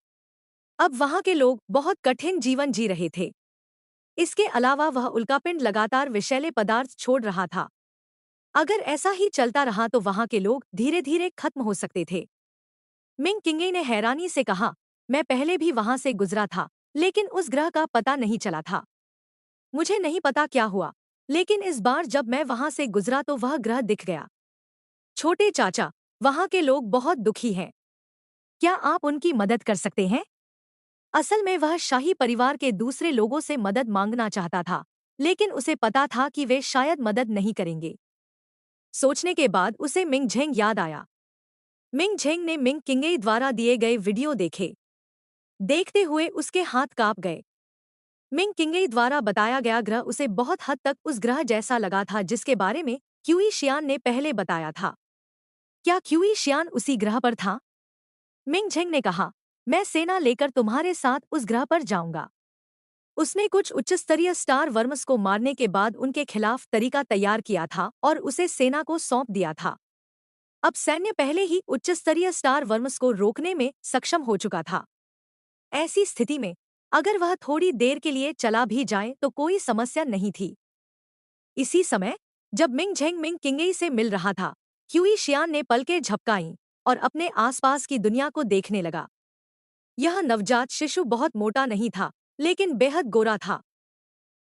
अब वहां के लोग बहुत कठिन जीवन जी रहे थे। इसके अलावा वह उल्कापिंड लगातार विषैले पदार्थ छोड़ रहा था। अगर ऐसा ही चलता रहा तो वहां के लोग धीरे धीरे खत्म हो सकते थे। मिंग किंगे ने हैरानी से कहा, मैं पहले भी वहां से गुजरा था, लेकिन उस ग्रह का पता नहीं चला था। मुझे नहीं पता क्या हुआ, लेकिन इस बार जब मैं वहां से गुजरा तो वह ग्रह दिख गया। छोटे चाचा, वहां के लोग बहुत दुखी हैं। क्या आप उनकी मदद कर सकते हैं? असल में वह शाही परिवार के दूसरे लोगों से मदद मांगना चाहता था, लेकिन उसे पता था कि वे शायद मदद नहीं करेंगे। सोचने के बाद उसे मिंग झेंग याद आया। मिंग झेंग ने मिंग किंगे द्वारा दिए गए वीडियो देखे। देखते हुए उसके हाथ कांप गए। मिंग किंगई द्वारा बताया गया ग्रह उसे बहुत हद तक उस ग्रह जैसा लगा था जिसके बारे में क्यूई शियान ने पहले बताया था। क्या क्यूई शियान उसी ग्रह पर था? मिंग झेंग ने कहा, मैं सेना लेकर तुम्हारे साथ उस ग्रह पर जाऊंगा। उसने कुछ उच्चस्तरीय स्टार वर्म्स को मारने के बाद उनके खिलाफ तरीका तैयार किया था और उसे सेना को सौंप दिया था। अब सैन्य पहले ही उच्चस्तरीय स्टार वर्म्स को रोकने में सक्षम हो चुका था। ऐसी स्थिति में अगर वह थोड़ी देर के लिए चला भी जाए तो कोई समस्या नहीं थी। इसी समय जब मिंग झेंग मिंग किंगई से मिल रहा था, क्यूई शियान ने पलकें झपकाईं और अपने आसपास की दुनिया को देखने लगा। यह नवजात शिशु बहुत मोटा नहीं था, लेकिन बेहद गोरा था।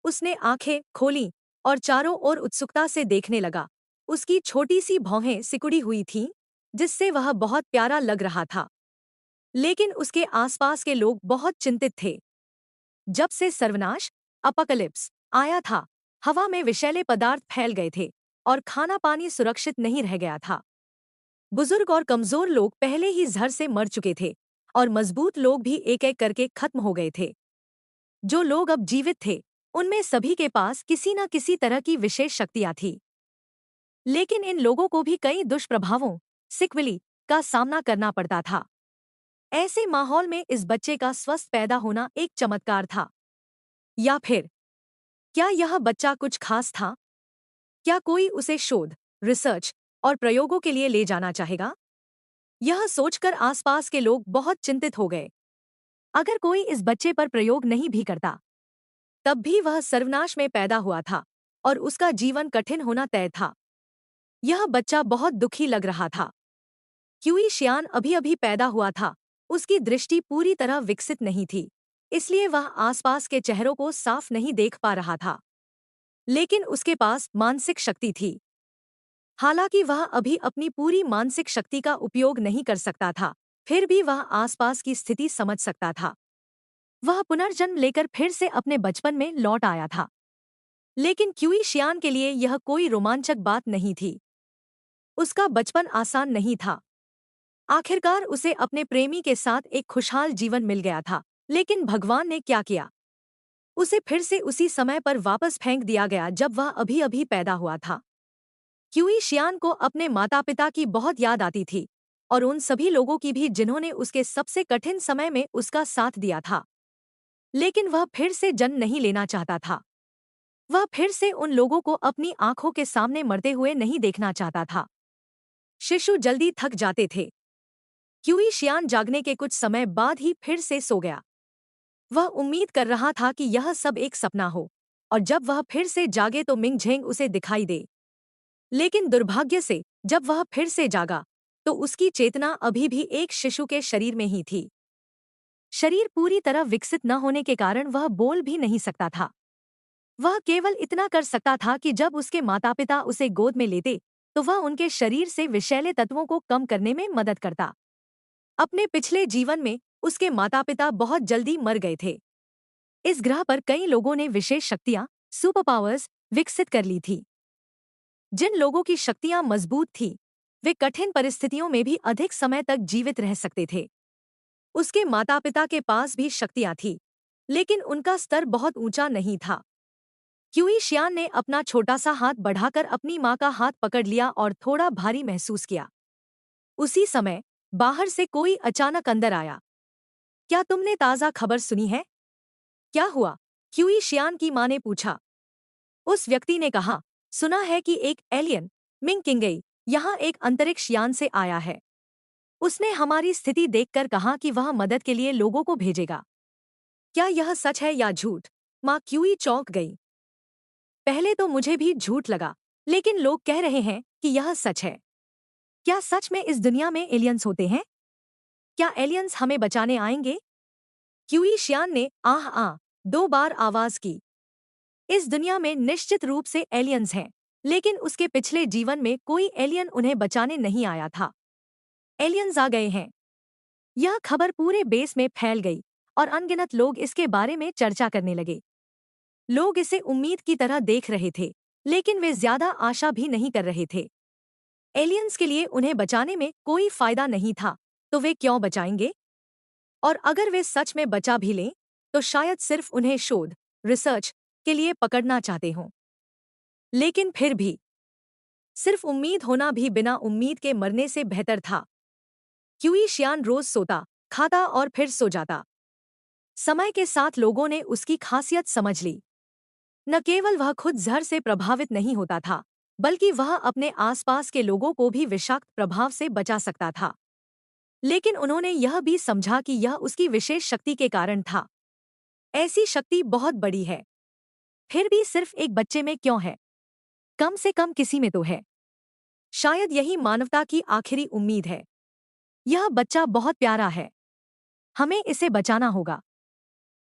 उसने आंखें खोलीं और चारों ओर उत्सुकता से देखने लगा। उसकी छोटी सी भौहें सिकुड़ी हुई थीं, जिससे वह बहुत प्यारा लग रहा था। लेकिन उसके आसपास के लोग बहुत चिंतित थे। जब से सर्वनाश अपकलिप्स आया था, हवा में विषैले पदार्थ फैल गए थे और खाना पानी सुरक्षित नहीं रह गया था। बुजुर्ग और कमजोर लोग पहले ही जहर से मर चुके थे और मजबूत लोग भी एक एक करके खत्म हो गए थे। जो लोग अब जीवित थे, उनमें सभी के पास किसी न किसी तरह की विशेष शक्तियां थी। लेकिन इन लोगों को भी कई दुष्प्रभावों सिक्वली का सामना करना पड़ता था। ऐसे माहौल में इस बच्चे का स्वस्थ पैदा होना एक चमत्कार था। या फिर क्या यह बच्चा कुछ खास था? क्या कोई उसे शोध, रिसर्च और प्रयोगों के लिए ले जाना चाहेगा? यह सोचकर आसपास के लोग बहुत चिंतित हो गए। अगर कोई इस बच्चे पर प्रयोग नहीं भी करता, तब भी वह सर्वनाश में पैदा हुआ था और उसका जीवन कठिन होना तय था। यह बच्चा बहुत दुखी लग रहा था। क्यूई शियान अभी अभी पैदा हुआ था, उसकी दृष्टि पूरी तरह विकसित नहीं थी, इसलिए वह आसपास के चेहरों को साफ नहीं देख पा रहा था। लेकिन उसके पास मानसिक शक्ति थी। हालांकि वह अभी अपनी पूरी मानसिक शक्ति का उपयोग नहीं कर सकता था, फिर भी वह आसपास की स्थिति समझ सकता था। वह पुनर्जन्म लेकर फिर से अपने बचपन में लौट आया था। लेकिन क्यूई शियान के लिए यह कोई रोमांचक बात नहीं थी। उसका बचपन आसान नहीं था। आखिरकार उसे अपने प्रेमी के साथ एक खुशहाल जीवन मिल गया था, लेकिन भगवान ने क्या किया? उसे फिर से उसी समय पर वापस फेंक दिया गया जब वह अभी अभी पैदा हुआ था। क्यूई शियान को अपने माता पिता की बहुत याद आती थी और उन सभी लोगों की भी जिन्होंने उसके सबसे कठिन समय में उसका साथ दिया था। लेकिन वह फिर से जन्म नहीं लेना चाहता था। वह फिर से उन लोगों को अपनी आंखों के सामने मरते हुए नहीं देखना चाहता था। शिशु जल्दी थक जाते थे। क्यूई शियान जागने के कुछ समय बाद ही फिर से सो गया। वह उम्मीद कर रहा था कि यह सब एक सपना हो और जब वह फिर से जागे तो मिंग झेंग उसे दिखाई दे। लेकिन दुर्भाग्य से जब वह फिर से जागा तो उसकी चेतना अभी भी एक शिशु के शरीर में ही थी। शरीर पूरी तरह विकसित न होने के कारण वह बोल भी नहीं सकता था। वह केवल इतना कर सकता था कि जब उसके माता पिता उसे गोद में लेते तो वह उनके शरीर से विषैले तत्वों को कम करने में मदद करता। अपने पिछले जीवन में उसके माता पिता बहुत जल्दी मर गए थे। इस ग्रह पर कई लोगों ने विशेष शक्तियां सुपर पावर्स विकसित कर ली थी। जिन लोगों की शक्तियां मजबूत थी, वे कठिन परिस्थितियों में भी अधिक समय तक जीवित रह सकते थे। उसके माता पिता के पास भी शक्तियां थी, लेकिन उनका स्तर बहुत ऊंचा नहीं था। क्यूई शियान ने अपना छोटा सा हाथ बढ़ाकर अपनी माँ का हाथ पकड़ लिया और थोड़ा भारी महसूस किया। उसी समय बाहर से कोई अचानक अंदर आया। क्या तुमने ताज़ा खबर सुनी है? क्या हुआ? क्यूई शियान की माँ ने पूछा। उस व्यक्ति ने कहा, सुना है कि एक एलियन मिंग किंगई यहाँ एक अंतरिक्ष यान से आया है। उसने हमारी स्थिति देखकर कहा कि वह मदद के लिए लोगों को भेजेगा। क्या यह सच है या झूठ? माँ क्यूई चौंक गई। पहले तो मुझे भी झूठ लगा, लेकिन लोग कह रहे हैं कि यह सच है। क्या सच में इस दुनिया में एलियंस होते हैं? क्या एलियंस हमें बचाने आएंगे? क्यूई शियान ने आह आ 2 बार आवाज की। इस दुनिया में निश्चित रूप से एलियंस हैं, लेकिन उसके पिछले जीवन में कोई एलियन उन्हें बचाने नहीं आया था। एलियंस आ गए हैं। यह खबर पूरे बेस में फैल गई और अनगिनत लोग इसके बारे में चर्चा करने लगे। लोग इसे उम्मीद की तरह देख रहे थे, लेकिन वे ज्यादा आशा भी नहीं कर रहे थे। एलियंस के लिए उन्हें बचाने में कोई फायदा नहीं था, तो वे क्यों बचाएंगे? और अगर वे सच में बचा भी लें, तो शायद सिर्फ उन्हें शोध, रिसर्च के लिए पकड़ना चाहते हों। लेकिन फिर भी सिर्फ उम्मीद होना भी बिना उम्मीद के मरने से बेहतर था। क्यूई शियान रोज सोता, खाता और फिर सो जाता। समय के साथ लोगों ने उसकी खासियत समझ ली। न केवल वह खुद जहर से प्रभावित नहीं होता था, बल्कि वह अपने आसपास के लोगों को भी विषाक्त प्रभाव से बचा सकता था। लेकिन उन्होंने यह भी समझा कि यह उसकी विशेष शक्ति के कारण था। ऐसी शक्ति बहुत बड़ी है, फिर भी सिर्फ एक बच्चे में क्यों है? कम से कम किसी में तो है। शायद यही मानवता की आखिरी उम्मीद है। यह बच्चा बहुत प्यारा है, हमें इसे बचाना होगा।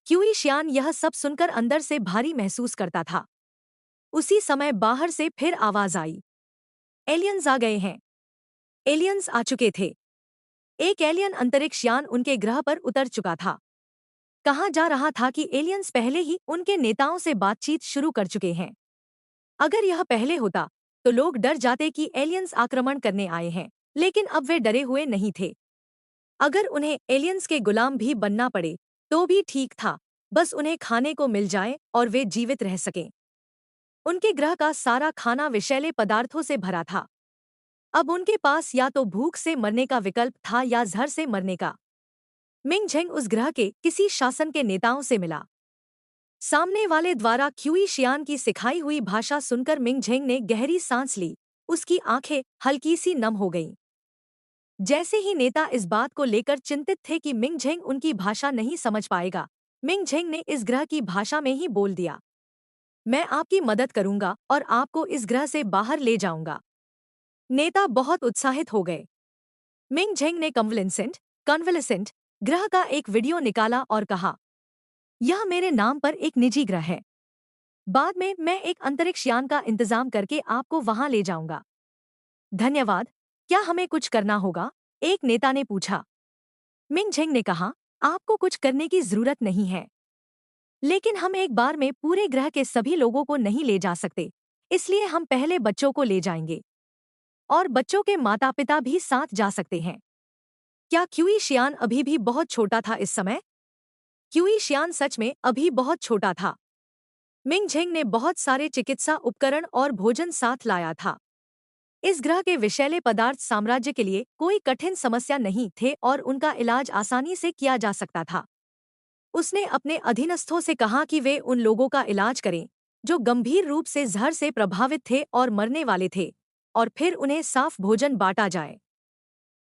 क्यूई शियान यह सब सुनकर अंदर से भारी महसूस करता था। उसी समय बाहर से फिर आवाज आई, एलियंस आ गए हैं। एलियंस आ चुके थे। एक एलियन अंतरिक्ष यान उनके ग्रह पर उतर चुका था। कहा जा रहा था कि एलियंस पहले ही उनके नेताओं से बातचीत शुरू कर चुके हैं। अगर यह पहले होता तो लोग डर जाते कि एलियंस आक्रमण करने आए हैं, लेकिन अब वे डरे हुए नहीं थे। अगर उन्हें एलियंस के गुलाम भी बनना पड़े तो भी ठीक था, बस उन्हें खाने को मिल जाए और वे जीवित रह सकें। उनके ग्रह का सारा खाना विषैले पदार्थों से भरा था। अब उनके पास या तो भूख से मरने का विकल्प था या जहर से मरने का। मिंग झेंग उस ग्रह के किसी शासन के नेताओं से मिला। सामने वाले द्वारा क्यूई शियान की सिखाई हुई भाषा सुनकर मिंग झेंग ने गहरी सांस ली। उसकी आंखें हल्की सी नम हो गईं। जैसे ही नेता इस बात को लेकर चिंतित थे कि मिंग झेंग उनकी भाषा नहीं समझ पाएगा, मिंग झेंग ने इस ग्रह की भाषा में ही बोल दिया, मैं आपकी मदद करूंगा और आपको इस ग्रह से बाहर ले जाऊंगा। नेता बहुत उत्साहित हो गए। मिंग झेंग ने कन्वलेसेंट ग्रह का एक वीडियो निकाला और कहा, यह मेरे नाम पर एक निजी ग्रह है। बाद में मैं एक अंतरिक्ष यान का इंतजाम करके आपको वहां ले जाऊंगा। धन्यवाद। क्या हमें कुछ करना होगा? एक नेता ने पूछा। मिंग झेंग ने कहा, आपको कुछ करने की जरूरत नहीं है, लेकिन हम एक बार में पूरे ग्रह के सभी लोगों को नहीं ले जा सकते, इसलिए हम पहले बच्चों को ले जाएंगे और बच्चों के माता पिता भी साथ जा सकते हैं। क्या क्यूई शियान अभी भी बहुत छोटा था इस समय? क्यूई शियान सच में अभी बहुत छोटा था। मिंग झेंग ने बहुत सारे चिकित्सा उपकरण और भोजन साथ लाया था। इस ग्रह के विषैले पदार्थ साम्राज्य के लिए कोई कठिन समस्या नहीं थे और उनका इलाज आसानी से किया जा सकता था। उसने अपने अधीनस्थों से कहा कि वे उन लोगों का इलाज करें जो गंभीर रूप से जहर से प्रभावित थे और मरने वाले थे, और फिर उन्हें साफ भोजन बांटा जाए।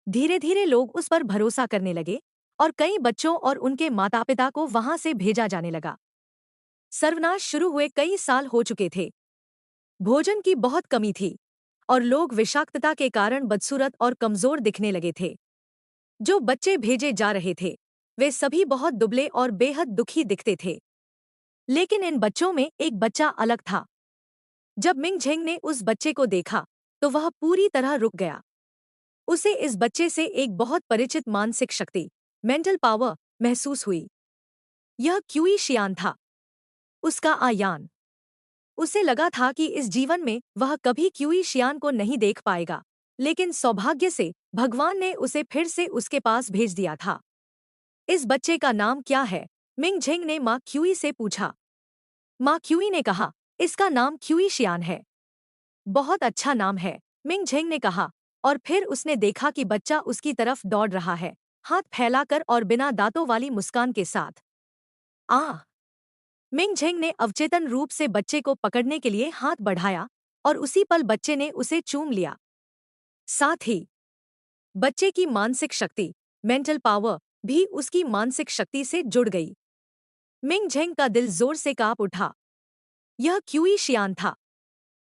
धीरे धीरे लोग उस पर भरोसा करने लगे और कई बच्चों और उनके माता पिता को वहां से भेजा जाने लगा। सर्वनाश शुरू हुए कई साल हो चुके थे। भोजन की बहुत कमी थी और लोग विषाक्तता के कारण बदसूरत और कमजोर दिखने लगे थे। जो बच्चे भेजे जा रहे थे वे सभी बहुत दुबले और बेहद दुखी दिखते थे। लेकिन इन बच्चों में एक बच्चा अलग था। जब मिंग झेंग ने उस बच्चे को देखा तो वह पूरी तरह रुक गया। उसे इस बच्चे से एक बहुत परिचित मानसिक शक्ति, मेंटल पावर, महसूस हुई। यह क्यूई शियान था, उसका आयान। उसे लगा था कि इस जीवन में वह कभी क्यूई शियान को नहीं देख पाएगा, लेकिन सौभाग्य से भगवान ने उसे फिर से उसके पास भेज दिया था। इस बच्चे का नाम क्या है? मिंग झेंग ने माँ क्यूई से पूछा। माँ क्यूई ने कहा, इसका नाम क्यूई शियान है। बहुत अच्छा नाम है, मिंग झेंग ने कहा, और फिर उसने देखा कि बच्चा उसकी तरफ दौड़ रहा है, हाथ फैलाकर और बिना दांतों वाली मुस्कान के साथ। आह! मिंग झेंग ने अवचेतन रूप से बच्चे को पकड़ने के लिए हाथ बढ़ाया और उसी पल बच्चे ने उसे चूम लिया। साथ ही बच्चे की मानसिक शक्ति, मेंटल पावर, भी उसकी मानसिक शक्ति से जुड़ गई। मिंग झेंग का दिल जोर से कांप उठा। यह क्यूई शियान था,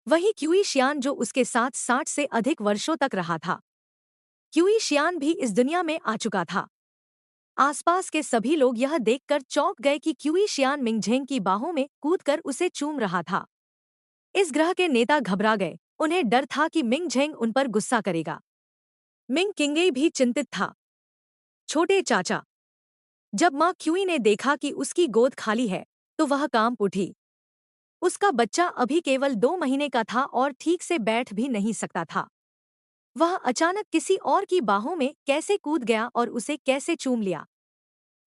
वही क्यूई शियान जो उसके साथ 60 से अधिक वर्षों तक रहा था। क्यूई शियान भी इस दुनिया में आ चुका था। आसपास के सभी लोग यह देखकर चौंक गए कि क्यूई शियान मिंग झेंग की बाहों में कूदकर उसे चूम रहा था। इस ग्रह के नेता घबरा गए, उन्हें डर था कि मिंग झेंग उन पर गुस्सा करेगा। मिंग किंगई भी चिंतित था। छोटे चाचा। जब माँ क्यूई ने देखा कि उसकी गोद खाली है तो वह कांप उठी। उसका बच्चा अभी केवल 2 महीने का था और ठीक से बैठ भी नहीं सकता था। वह अचानक किसी और की बाहों में कैसे कूद गया और उसे कैसे चूम लिया?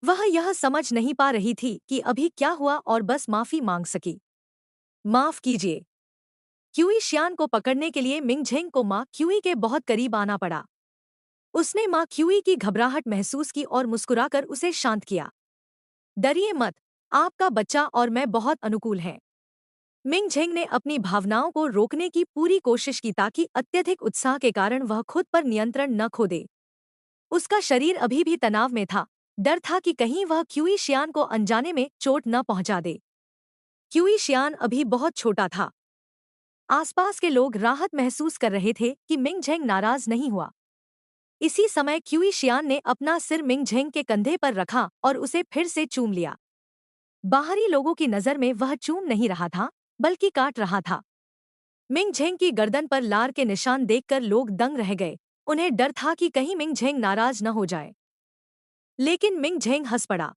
वह यह समझ नहीं पा रही थी कि अभी क्या हुआ और बस माफी मांग सकी। माफ कीजिए। क्यूई शियान को पकड़ने के लिए मिंग झेंग को माँ क्यूई के बहुत करीब आना पड़ा। उसने माँ क्यूई की घबराहट महसूस की और मुस्कुराकर उसे शांत किया। डरिए मत, आपका बच्चा और मैं बहुत अनुकूल हैं। मिंग झेंग ने अपनी भावनाओं को रोकने की पूरी कोशिश की ताकि अत्यधिक उत्साह के कारण वह खुद पर नियंत्रण न खो दे। उसका शरीर अभी भी तनाव में था। डर था कि कहीं वह क्यूई शियान को अनजाने में चोट न पहुंचा दे। क्यूई शियान अभी बहुत छोटा था। आसपास के लोग राहत महसूस कर रहे थे कि मिंग झेंग नाराज नहीं हुआ। इसी समय क्यूई शियान ने अपना सिर मिंग झेंग के कंधे पर रखा और उसे फिर से चूम लिया। बाहरी लोगों की नजर में वह चूम नहीं रहा था, बल्कि काट रहा था। मिंग झेंग की गर्दन पर लार के निशान देखकर लोग दंग रह गए। उन्हें डर था कि कहीं मिंग झेंग नाराज न हो जाए। लेकिन मिंग झेंग हंस पड़ा।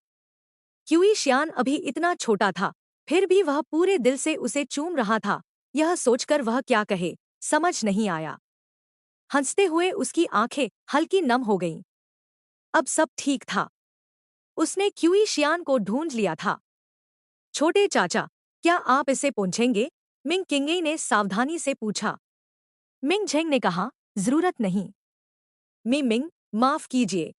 क्यूई शियान अभी इतना छोटा था, फिर भी वह पूरे दिल से उसे चूम रहा था। यह सोचकर वह क्या कहे, समझ नहीं आया। हंसते हुए उसकी आंखें हल्की नम हो गईं। अब सब ठीक था। उसने क्यूई शियान को ढूंढ लिया था। छोटे चाचा, क्या आप इसे पोंछेंगे? मिंग किंगई ने सावधानी से पूछा। मिंग झेंग ने कहा, जरूरत नहीं। मिंग, माफ कीजिए।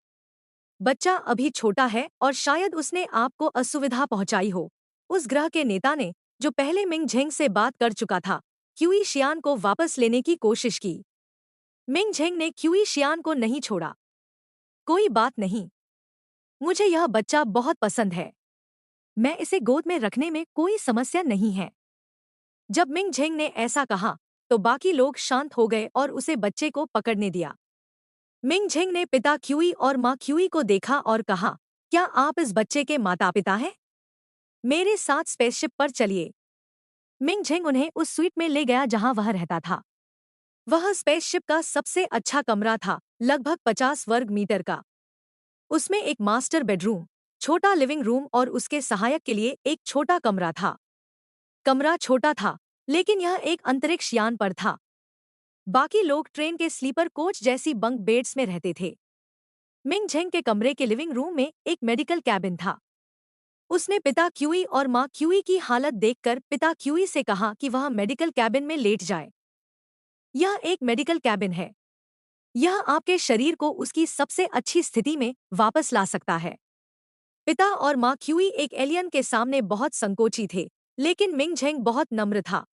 बच्चा अभी छोटा है और शायद उसने आपको असुविधा पहुंचाई हो। उस ग्रह के नेता ने, जो पहले मिंग झेंग से बात कर चुका था, क्यूई शियान को वापस लेने की कोशिश की। मिंग झेंग ने क्यूई शियान को नहीं छोड़ा। कोई बात नहीं। मुझे यह बच्चा बहुत पसंद है। मैं इसे गोद में रखने में कोई समस्या नहीं है। जब मिंग झेंग ने ऐसा कहा, तो बाकी लोग शांत हो गए और उसे बच्चे को पकड़ने दिया। मिंग झेंग ने पिता क्यूई और माँ क्यूई को देखा और कहा, क्या आप इस बच्चे के माता पिता हैं? मेरे साथ स्पेसशिप पर चलिए। मिंग झेंग उन्हें उस स्वीट में ले गया जहां वह रहता था। वह स्पेसशिप का सबसे अच्छा कमरा था, लगभग 50 वर्ग मीटर का। उसमें एक मास्टर बेडरूम, छोटा लिविंग रूम और उसके सहायक के लिए एक छोटा कमरा था। कमरा छोटा था, लेकिन यह एक अंतरिक्ष यान पर था। बाकी लोग ट्रेन के स्लीपर कोच जैसी बंक बेड्स में रहते थे। मिंग झेंग के कमरे के लिविंग रूम में एक मेडिकल कैबिन था। उसने पिता क्यूई और माँ क्यूई की हालत देखकर पिता क्यूई से कहा कि वह मेडिकल कैबिन में लेट जाए। यह एक मेडिकल कैबिन है। यह आपके शरीर को उसकी सबसे अच्छी स्थिति में वापस ला सकता है। पिता और माँ क्यूई एक एलियन के सामने बहुत संकोची थे, लेकिन मिंग झेंग बहुत नम्र था।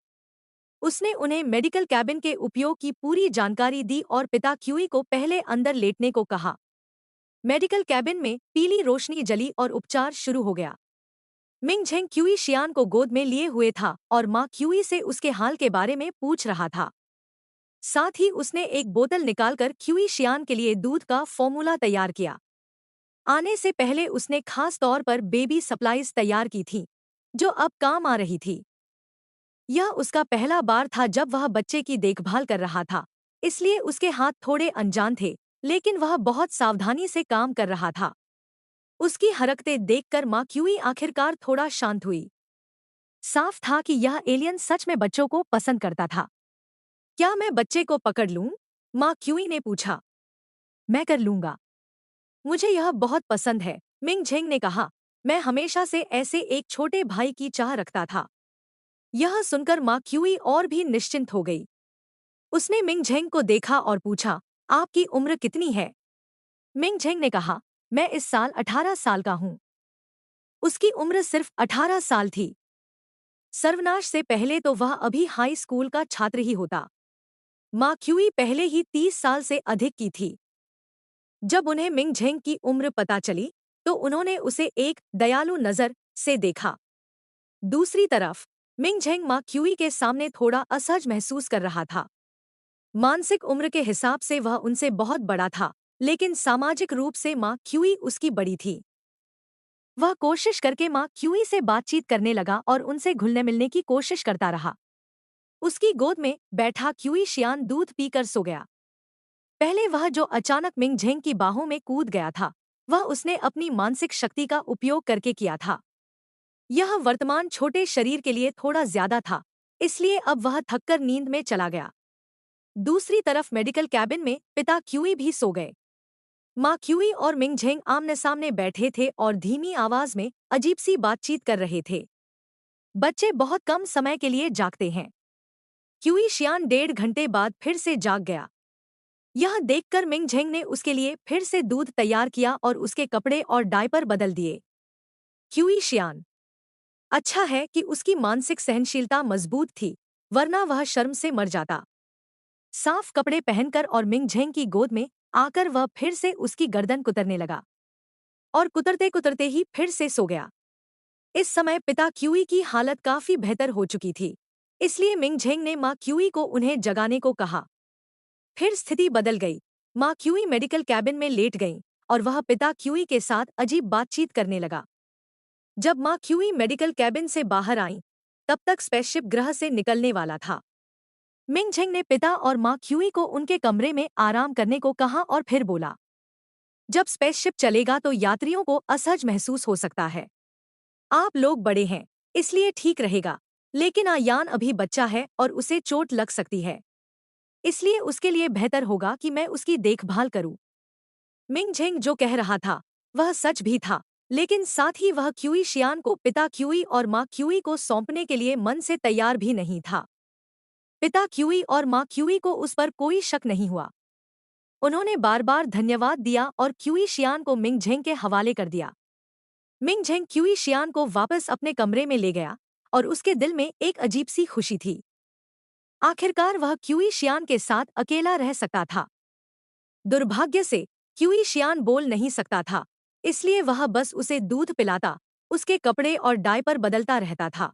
उसने उन्हें मेडिकल कैबिन के उपयोग की पूरी जानकारी दी और पिता क्यूई को पहले अंदर लेटने को कहा। मेडिकल कैबिन में पीली रोशनी जली और उपचार शुरू हो गया। मिंग झेंग क्यूई शियान को गोद में लिए हुए था और माँ क्यूई से उसके हाल के बारे में पूछ रहा था। साथ ही उसने एक बोतल निकालकर क्यूई शियान के लिए दूध का फॉर्मूला तैयार किया। आने से पहले उसने खास तौर पर बेबी सप्लाईज तैयार की थी, जो अब काम आ रही थी। यह उसका पहला बार था जब वह बच्चे की देखभाल कर रहा था, इसलिए उसके हाथ थोड़े अनजान थे, लेकिन वह बहुत सावधानी से काम कर रहा था। उसकी हरकतें देखकर माँ क्यूई आखिरकार थोड़ा शांत हुई। साफ था कि यह एलियन सच में बच्चों को पसंद करता था। क्या मैं बच्चे को पकड़ लूं? माँ क्यूई ने पूछा। मैं कर लूंगा। मुझे यह बहुत पसंद है, मिंग झेंग ने कहा। मैं हमेशा से ऐसे एक छोटे भाई की चाह रखता था। यह सुनकर माँ क्यूई और भी निश्चिंत हो गई। उसने मिंग झेंग को देखा और पूछा, आपकी उम्र कितनी है? मिंग झेंग ने कहा, मैं इस साल 18 साल का हूँ। उसकी उम्र सिर्फ 18 साल थी। सर्वनाश से पहले तो वह अभी हाई स्कूल का छात्र ही होता। माँ क्यूई पहले ही 30 साल से अधिक की थी। जब उन्हें मिंग झेंग की उम्र पता चली, तो उन्होंने उसे एक दयालु नजर से देखा। दूसरी तरफ मिंग झेंग माँ क्यूई के सामने थोड़ा असहज महसूस कर रहा था। मानसिक उम्र के हिसाब से वह उनसे बहुत बड़ा था, लेकिन सामाजिक रूप से माँ क्यूई उसकी बड़ी थी। वह कोशिश करके माँ क्यूई से बातचीत करने लगा और उनसे घुलने मिलने की कोशिश करता रहा। उसकी गोद में बैठा क्यूई शियान दूध पीकर सो गया। पहले वह जो अचानक मिंग झेंग की बाहों में कूद गया था, वह उसने अपनी मानसिक शक्ति का उपयोग करके किया था। यह वर्तमान छोटे शरीर के लिए थोड़ा ज्यादा था, इसलिए अब वह थककर नींद में चला गया। दूसरी तरफ मेडिकल कैबिन में पिता क्यूई भी सो गए। माँ क्यूई और मिंग झेंग आमने सामने बैठे थे और धीमी आवाज में अजीब सी बातचीत कर रहे थे। बच्चे बहुत कम समय के लिए जागते हैं। क्यूई शियान 1.5 घंटे बाद फिर से जाग गया। यह देखकर मिंग झेंग ने उसके लिए फिर से दूध तैयार किया और उसके कपड़े और डायपर बदल दिए। क्यूई शियान, अच्छा है कि उसकी मानसिक सहनशीलता मजबूत थी, वरना वह शर्म से मर जाता। साफ कपड़े पहनकर और मिंग झेंग की गोद में आकर वह फिर से उसकी गर्दन कुतरने लगा और कुतरते कुतरते ही फिर से सो गया। इस समय पिता क्यूई की हालत काफी बेहतर हो चुकी थी, इसलिए मिंग झेंग ने माँ क्यूई को उन्हें जगाने को कहा। फिर स्थिति बदल गई। माँ क्यूई मेडिकल कैबिन में लेट गईं और वह पिता क्यूई के साथ अजीब बातचीत करने लगा। जब माँ क्यूई मेडिकल कैबिन से बाहर आईं, तब तक स्पेसशिप ग्रह से निकलने वाला था। मिंग झेंग ने पिता और माँ क्यूई को उनके कमरे में आराम करने को कहा और फिर बोला, जब स्पेसशिप चलेगा तो यात्रियों को असहज महसूस हो सकता है। आप लोग बड़े हैं, इसलिए ठीक रहेगा, लेकिन आयान अभी बच्चा है और उसे चोट लग सकती है। इसलिए उसके लिए बेहतर होगा कि मैं उसकी देखभाल करूं। मिंग झेंग जो कह रहा था वह सच भी था, लेकिन साथ ही वह क्यूई शियान को पिता क्यूई और माँ क्यूई को सौंपने के लिए मन से तैयार भी नहीं था। पिता क्यूई और माँ क्यूई को उस पर कोई शक नहीं हुआ। उन्होंने बार बार धन्यवाद दिया और क्यूई शियान को मिंग झेंग के हवाले कर दिया। मिंग झेंग क्यूई शियान को वापस अपने कमरे में ले गया और उसके दिल में एक अजीब सी खुशी थी। आखिरकार वह क्यूई शियान के साथ अकेला रह सकता था। दुर्भाग्य से क्यूई शियान बोल नहीं सकता था, इसलिए वह बस उसे दूध पिलाता, उसके कपड़े और डायपर बदलता रहता था।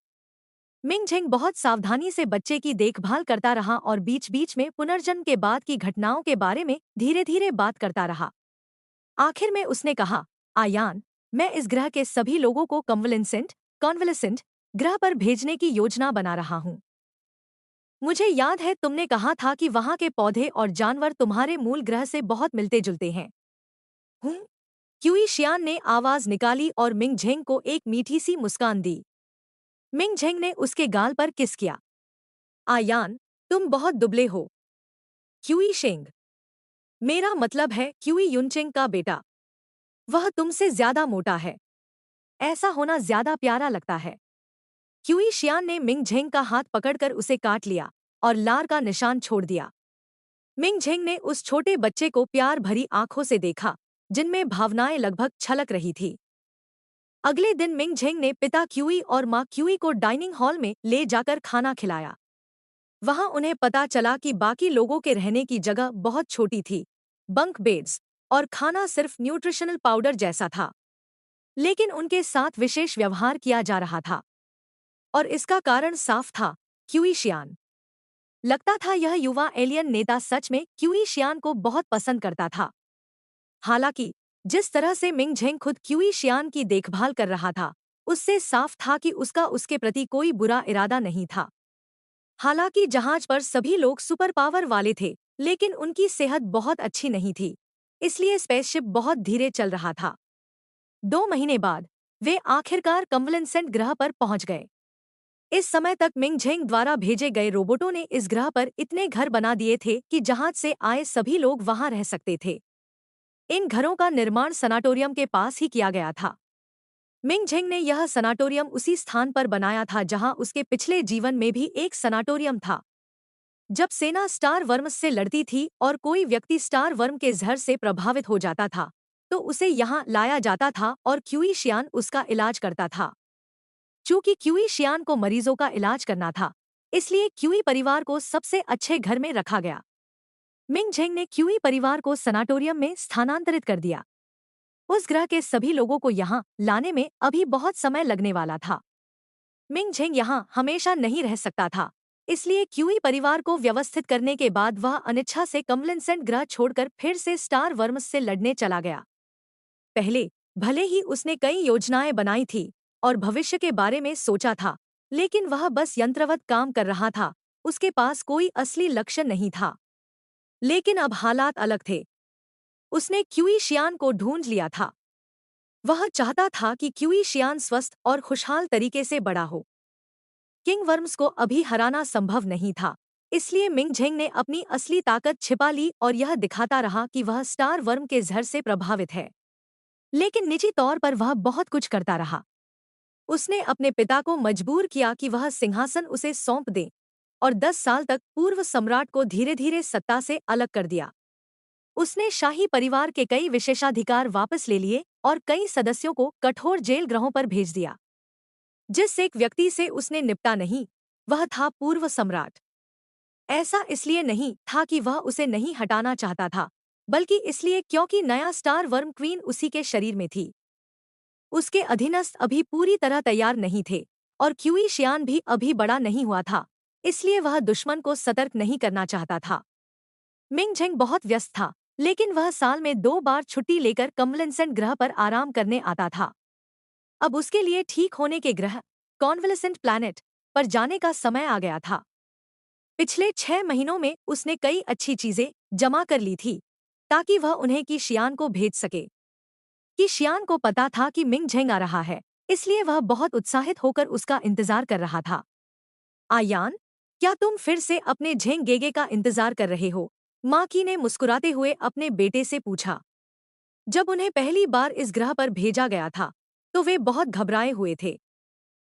मिंग झेंग बहुत सावधानी से बच्चे की देखभाल करता रहा और बीच बीच में पुनर्जन्म के बाद की घटनाओं के बारे में धीरे धीरे बात करता रहा। आखिर में उसने कहा, आयान, मैं इस ग्रह के सभी लोगों को कॉन्वलेसेंट ग्रह पर भेजने की योजना बना रहा हूँ। मुझे याद है तुमने कहा था कि वहाँ के पौधे और जानवर तुम्हारे मूल ग्रह से बहुत मिलते जुलते हैं। हूँ? क्यूई शियान ने आवाज निकाली और मिंग झेंग को एक मीठी सी मुस्कान दी। मिंग झेंग ने उसके गाल पर किस किया। आयान, तुम बहुत दुबले हो। क्यूई शेंग, मेरा मतलब है क्यूई युनचेंग का बेटा। वह तुमसे ज्यादा मोटा है। ऐसा होना ज्यादा प्यारा लगता है। क्यूई शियान ने मिंग झेंग का हाथ पकड़कर उसे काट लिया और लार का निशान छोड़ दिया। मिंग झेंग ने उस छोटे बच्चे को प्यार भरी आंखों से देखा, जिनमें भावनाएं लगभग छलक रही थी। अगले दिन मिंग झेंग ने पिता क्यूई और माँ क्यूई को डाइनिंग हॉल में ले जाकर खाना खिलाया। वहां उन्हें पता चला कि बाकी लोगों के रहने की जगह बहुत छोटी थी, बंक बेड्स, और खाना सिर्फ न्यूट्रिशनल पाउडर जैसा था। लेकिन उनके साथ विशेष व्यवहार किया जा रहा था, और इसका कारण साफ था, क्यूई शियान। लगता था यह युवा एलियन नेता सच में क्यूई शियान को बहुत पसंद करता था। हालांकि जिस तरह से मिंग झेंग खुद क्यूई शियान की देखभाल कर रहा था, उससे साफ था कि उसका उसके प्रति कोई बुरा इरादा नहीं था। हालांकि जहाज पर सभी लोग सुपर पावर वाले थे, लेकिन उनकी सेहत बहुत अच्छी नहीं थी, इसलिए स्पेसशिप बहुत धीरे चल रहा था। 2 महीने बाद वे आखिरकार कन्वलेसेंट ग्रह पर पहुंच गए। इस समय तक मिंग झेंग द्वारा भेजे गए रोबोटों ने इस ग्रह पर इतने घर बना दिए थे कि जहाज से आए सभी लोग वहां रह सकते थे। इन घरों का निर्माण सनाटोरियम के पास ही किया गया था। मिंग झेंग ने यह सनाटोरियम उसी स्थान पर बनाया था जहां उसके पिछले जीवन में भी एक सनाटोरियम था। जब सेना स्टार वर्म्स से लड़ती थी और कोई व्यक्ति स्टार वर्म के जहर से प्रभावित हो जाता था, तो उसे यहां लाया जाता था और क्यूई शियान उसका इलाज करता था। चूंकि क्यूई शियान को मरीजों का इलाज करना था, इसलिए क्यूई परिवार को सबसे अच्छे घर में रखा गया। मिंग झेंग ने क्यूई परिवार को सनाटोरियम में स्थानांतरित कर दिया। उस ग्रह के सभी लोगों को यहाँ लाने में अभी बहुत समय लगने वाला था। मिंग झेंग यहाँ हमेशा नहीं रह सकता था, इसलिए क्यूई परिवार को व्यवस्थित करने के बाद वह अनिच्छा से कन्वलेसेंट ग्रह छोड़कर फिर से स्टार वर्म्स से लड़ने चला गया। पहले भले ही उसने कई योजनाएं बनाई थी और भविष्य के बारे में सोचा था, लेकिन वह बस यंत्रवत काम कर रहा था, उसके पास कोई असली लक्ष्य नहीं था। लेकिन अब हालात अलग थे। उसने क्यूई शियान को ढूंढ लिया था। वह चाहता था कि क्यूई शियान स्वस्थ और खुशहाल तरीके से बड़ा हो। किंग वर्म्स को अभी हराना संभव नहीं था, इसलिए मिंग झेंग ने अपनी असली ताकत छिपा ली और यह दिखाता रहा कि वह स्टार वर्म के जहर से प्रभावित है। लेकिन निजी तौर पर वह बहुत कुछ करता रहा। उसने अपने पिता को मजबूर किया कि वह सिंहासन उसे सौंप दे और 10 साल तक पूर्व सम्राट को धीरे धीरे सत्ता से अलग कर दिया। उसने शाही परिवार के कई विशेषाधिकार वापस ले लिए और कई सदस्यों को कठोर जेल गृहों पर भेज दिया। जिस एक व्यक्ति से उसने निपटा नहीं, वह था पूर्व सम्राट। ऐसा इसलिए नहीं था कि वह उसे नहीं हटाना चाहता था, बल्कि इसलिए क्योंकि नया स्टार वर्म क्वीन उसी के शरीर में थी। उसके अधीनस्थ अभी पूरी तरह तैयार नहीं थे और क्यूई शियान भी अभी बड़ा नहीं हुआ था, इसलिए वह दुश्मन को सतर्क नहीं करना चाहता था। मिंग झेंग बहुत व्यस्त था, लेकिन वह साल में 2 बार छुट्टी लेकर कन्वलेसेंट ग्रह पर आराम करने आता था। अब उसके लिए ठीक होने के ग्रह कॉन्वलेसेंट प्लैनेट पर जाने का समय आ गया था। पिछले 6 महीनों में उसने कई अच्छी चीजें जमा कर ली थी ताकि वह उन्हें की शियान को भेज सके। कि शियान को पता था कि मिंग झेंग आ रहा है, इसलिए वह बहुत उत्साहित होकर उसका इंतजार कर रहा था। आयान, क्या तुम फिर से अपने झेंग गेगे का इंतजार कर रहे हो? माँ की ने मुस्कुराते हुए अपने बेटे से पूछा। जब उन्हें पहली बार इस ग्रह पर भेजा गया था, तो वे बहुत घबराए हुए थे।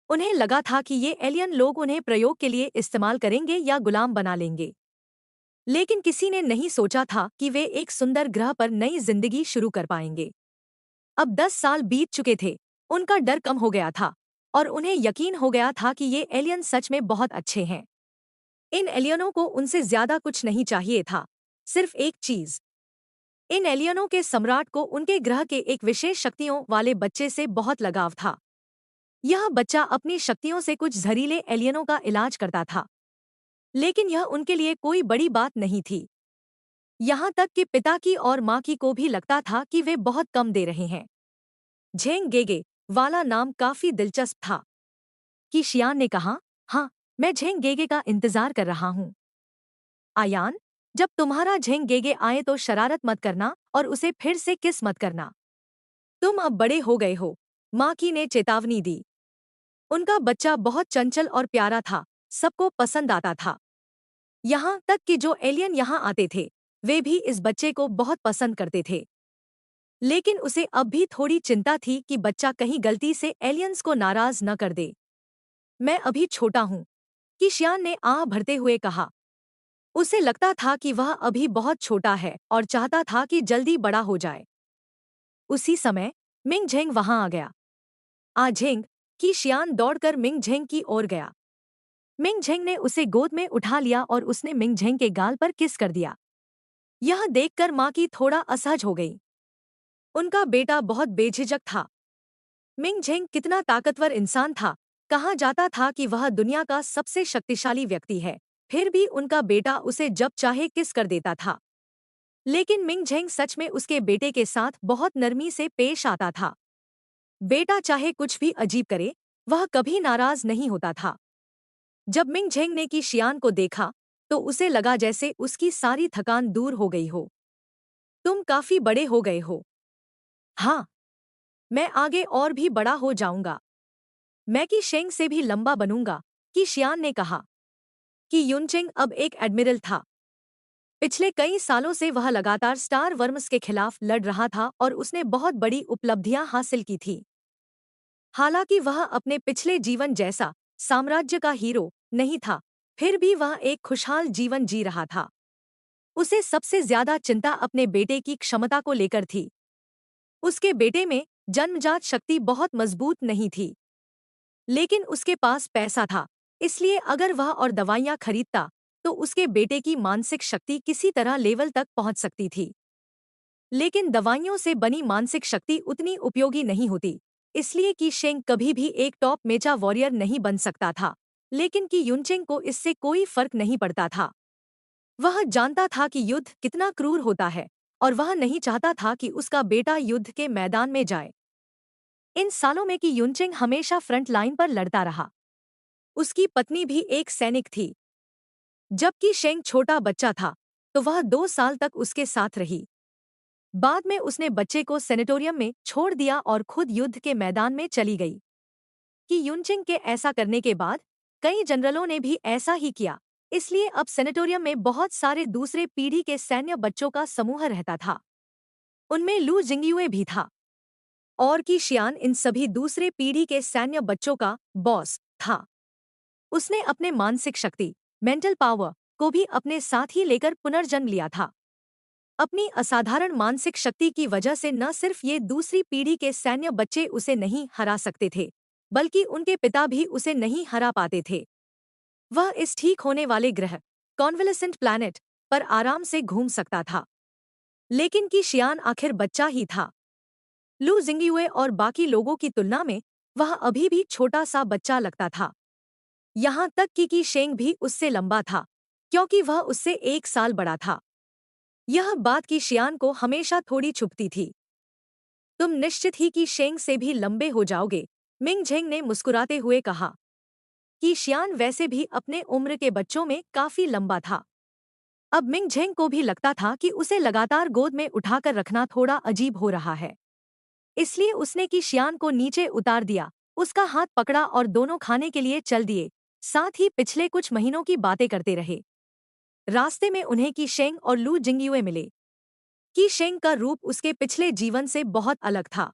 उन्हें लगा था कि ये एलियन लोग उन्हें प्रयोग के लिए इस्तेमाल करेंगे या गुलाम बना लेंगे। लेकिन किसी ने नहीं सोचा था कि वे एक सुंदर ग्रह पर नई जिंदगी शुरू कर पाएंगे। अब 10 साल बीत चुके थे, उनका डर कम हो गया था और उन्हें यकीन हो गया था कि ये एलियन सच में बहुत अच्छे हैं। इन एलियनों को उनसे ज्यादा कुछ नहीं चाहिए था, सिर्फ एक चीज। इन एलियनों के सम्राट को उनके ग्रह के एक विशेष शक्तियों वाले बच्चे से बहुत लगाव था। यह बच्चा अपनी शक्तियों से कुछ जहरीले एलियनों का इलाज करता था, लेकिन यह उनके लिए कोई बड़ी बात नहीं थी। यहाँ तक कि पिता की और माँ की को भी लगता था कि वे बहुत कम दे रहे हैं। झेंग गेगे वाला नाम काफी दिलचस्प था। कि शियान ने कहा, हाँ, मैं झेंग गेगे का इंतजार कर रहा हूँ। आयान, जब तुम्हारा झेंग गेगे आए तो शरारत मत करना और उसे फिर से किस मत करना। तुम अब बड़े हो गए हो, माँ की ने चेतावनी दी। उनका बच्चा बहुत चंचल और प्यारा था, सबको पसंद आता था। यहाँ तक कि जो एलियन यहाँ आते थे, वे भी इस बच्चे को बहुत पसंद करते थे। लेकिन उसे अब भी थोड़ी चिंता थी कि बच्चा कहीं गलती से एलियंस को नाराज न कर दे। मैं अभी छोटा हूँ, कि शियान ने आह भरते हुए कहा। उसे लगता था कि वह अभी बहुत छोटा है और चाहता था कि जल्दी बड़ा हो जाए। उसी समय मिंग झेंग वहां आ गया। आ झेंग, कि शियान दौड़कर मिंग झेंग की ओर गया। मिंग झेंग ने उसे गोद में उठा लिया और उसने मिंग झेंग के गाल पर किस कर दिया। यह देखकर माँ की थोड़ा असहज हो गई। उनका बेटा बहुत बेझिझक था। मिंग झेंग कितना ताकतवर इंसान था, कहा जाता था कि वह दुनिया का सबसे शक्तिशाली व्यक्ति है, फिर भी उनका बेटा उसे जब चाहे किस कर देता था। लेकिन मिंग झेंग सच में उसके बेटे के साथ बहुत नरमी से पेश आता था। बेटा चाहे कुछ भी अजीब करे, वह कभी नाराज नहीं होता था। जब मिंग झेंग ने की शियान को देखा, तो उसे लगा जैसे उसकी सारी थकान दूर हो गई हो। तुम काफी बड़े हो गए हो। हाँ, मैं आगे और भी बड़ा हो जाऊंगा। मैं की शेंग से भी लंबा बनूंगा, कि शियान ने कहा। कि युनचेंग अब एक एडमिरल था। पिछले कई सालों से वह लगातार स्टार वर्म्स के खिलाफ लड़ रहा था और उसने बहुत बड़ी उपलब्धियां हासिल की थी। हालांकि वह अपने पिछले जीवन जैसा साम्राज्य का हीरो नहीं था, फिर भी वह एक खुशहाल जीवन जी रहा था। उसे सबसे ज्यादा चिंता अपने बेटे की क्षमता को लेकर थी। उसके बेटे में जन्मजात शक्ति बहुत मजबूत नहीं थी, लेकिन उसके पास पैसा था, इसलिए अगर वह और दवाइयां खरीदता तो उसके बेटे की मानसिक शक्ति किसी तरह लेवल तक पहुंच सकती थी। लेकिन दवाइयों से बनी मानसिक शक्ति उतनी उपयोगी नहीं होती, इसलिए कि शेंग कभी भी एक टॉप मेचा वॉरियर नहीं बन सकता था, लेकिन कि युनचेंग को इससे कोई फर्क नहीं पड़ता था। वह जानता था कि युद्ध कितना क्रूर होता है और वह नहीं चाहता था कि उसका बेटा युद्ध के मैदान में जाए। इन सालों में कि युनचेंग हमेशा फ्रंट लाइन पर लड़ता रहा। उसकी पत्नी भी एक सैनिक थी। जबकि शेंग छोटा बच्चा था, तो वह 2 साल तक उसके साथ रही। बाद में उसने बच्चे को सेनेटोरियम में छोड़ दिया और खुद युद्ध के मैदान में चली गई। कि युनचिंग के ऐसा करने के बाद कई जनरलों ने भी ऐसा ही किया। इसलिए अब सेनेटोरियम में बहुत सारे दूसरे पीढ़ी के सैन्य बच्चों का समूह रहता था। उनमें लू जिंगयुए भी था। और की शियान इन सभी दूसरे पीढ़ी के सैन्य बच्चों का बॉस था। उसने अपने मानसिक शक्ति, मेंटल पावर, को भी अपने साथ ही लेकर पुनर्जन्म लिया था। अपनी असाधारण मानसिक शक्ति की वजह से न सिर्फ ये दूसरी पीढ़ी के सैन्य बच्चे उसे नहीं हरा सकते थे, बल्कि उनके पिता भी उसे नहीं हरा पाते थे। वह इस ठीक होने वाले ग्रह, कॉन्वलेसेंट प्लैनेट, पर आराम से घूम सकता था। लेकिन की शियान आखिर बच्चा ही था। लू जिंगयुए और बाकी लोगों की तुलना में वह अभी भी छोटा सा बच्चा लगता था। यहाँ तक कि की शेंग भी उससे लंबा था, क्योंकि वह उससे 1 साल बड़ा था। यह बात की शियान को हमेशा थोड़ी छुपती थी। तुम निश्चित ही की शेंग से भी लंबे हो जाओगे, मिंग झेंग ने मुस्कुराते हुए कहा। कि शियान वैसे भी अपने उम्र के बच्चों में काफी लंबा था। अब मिंग झेंग को भी लगता था कि उसे लगातार गोद में उठाकर रखना थोड़ा अजीब हो रहा है। इसलिए उसने की शियान को नीचे उतार दिया, उसका हाथ पकड़ा और दोनों खाने के लिए चल दिए, साथ ही पिछले कुछ महीनों की बातें करते रहे। रास्ते में उन्हें की शेंग और लू जिंगयुए मिले। की शेंग का रूप उसके पिछले जीवन से बहुत अलग था।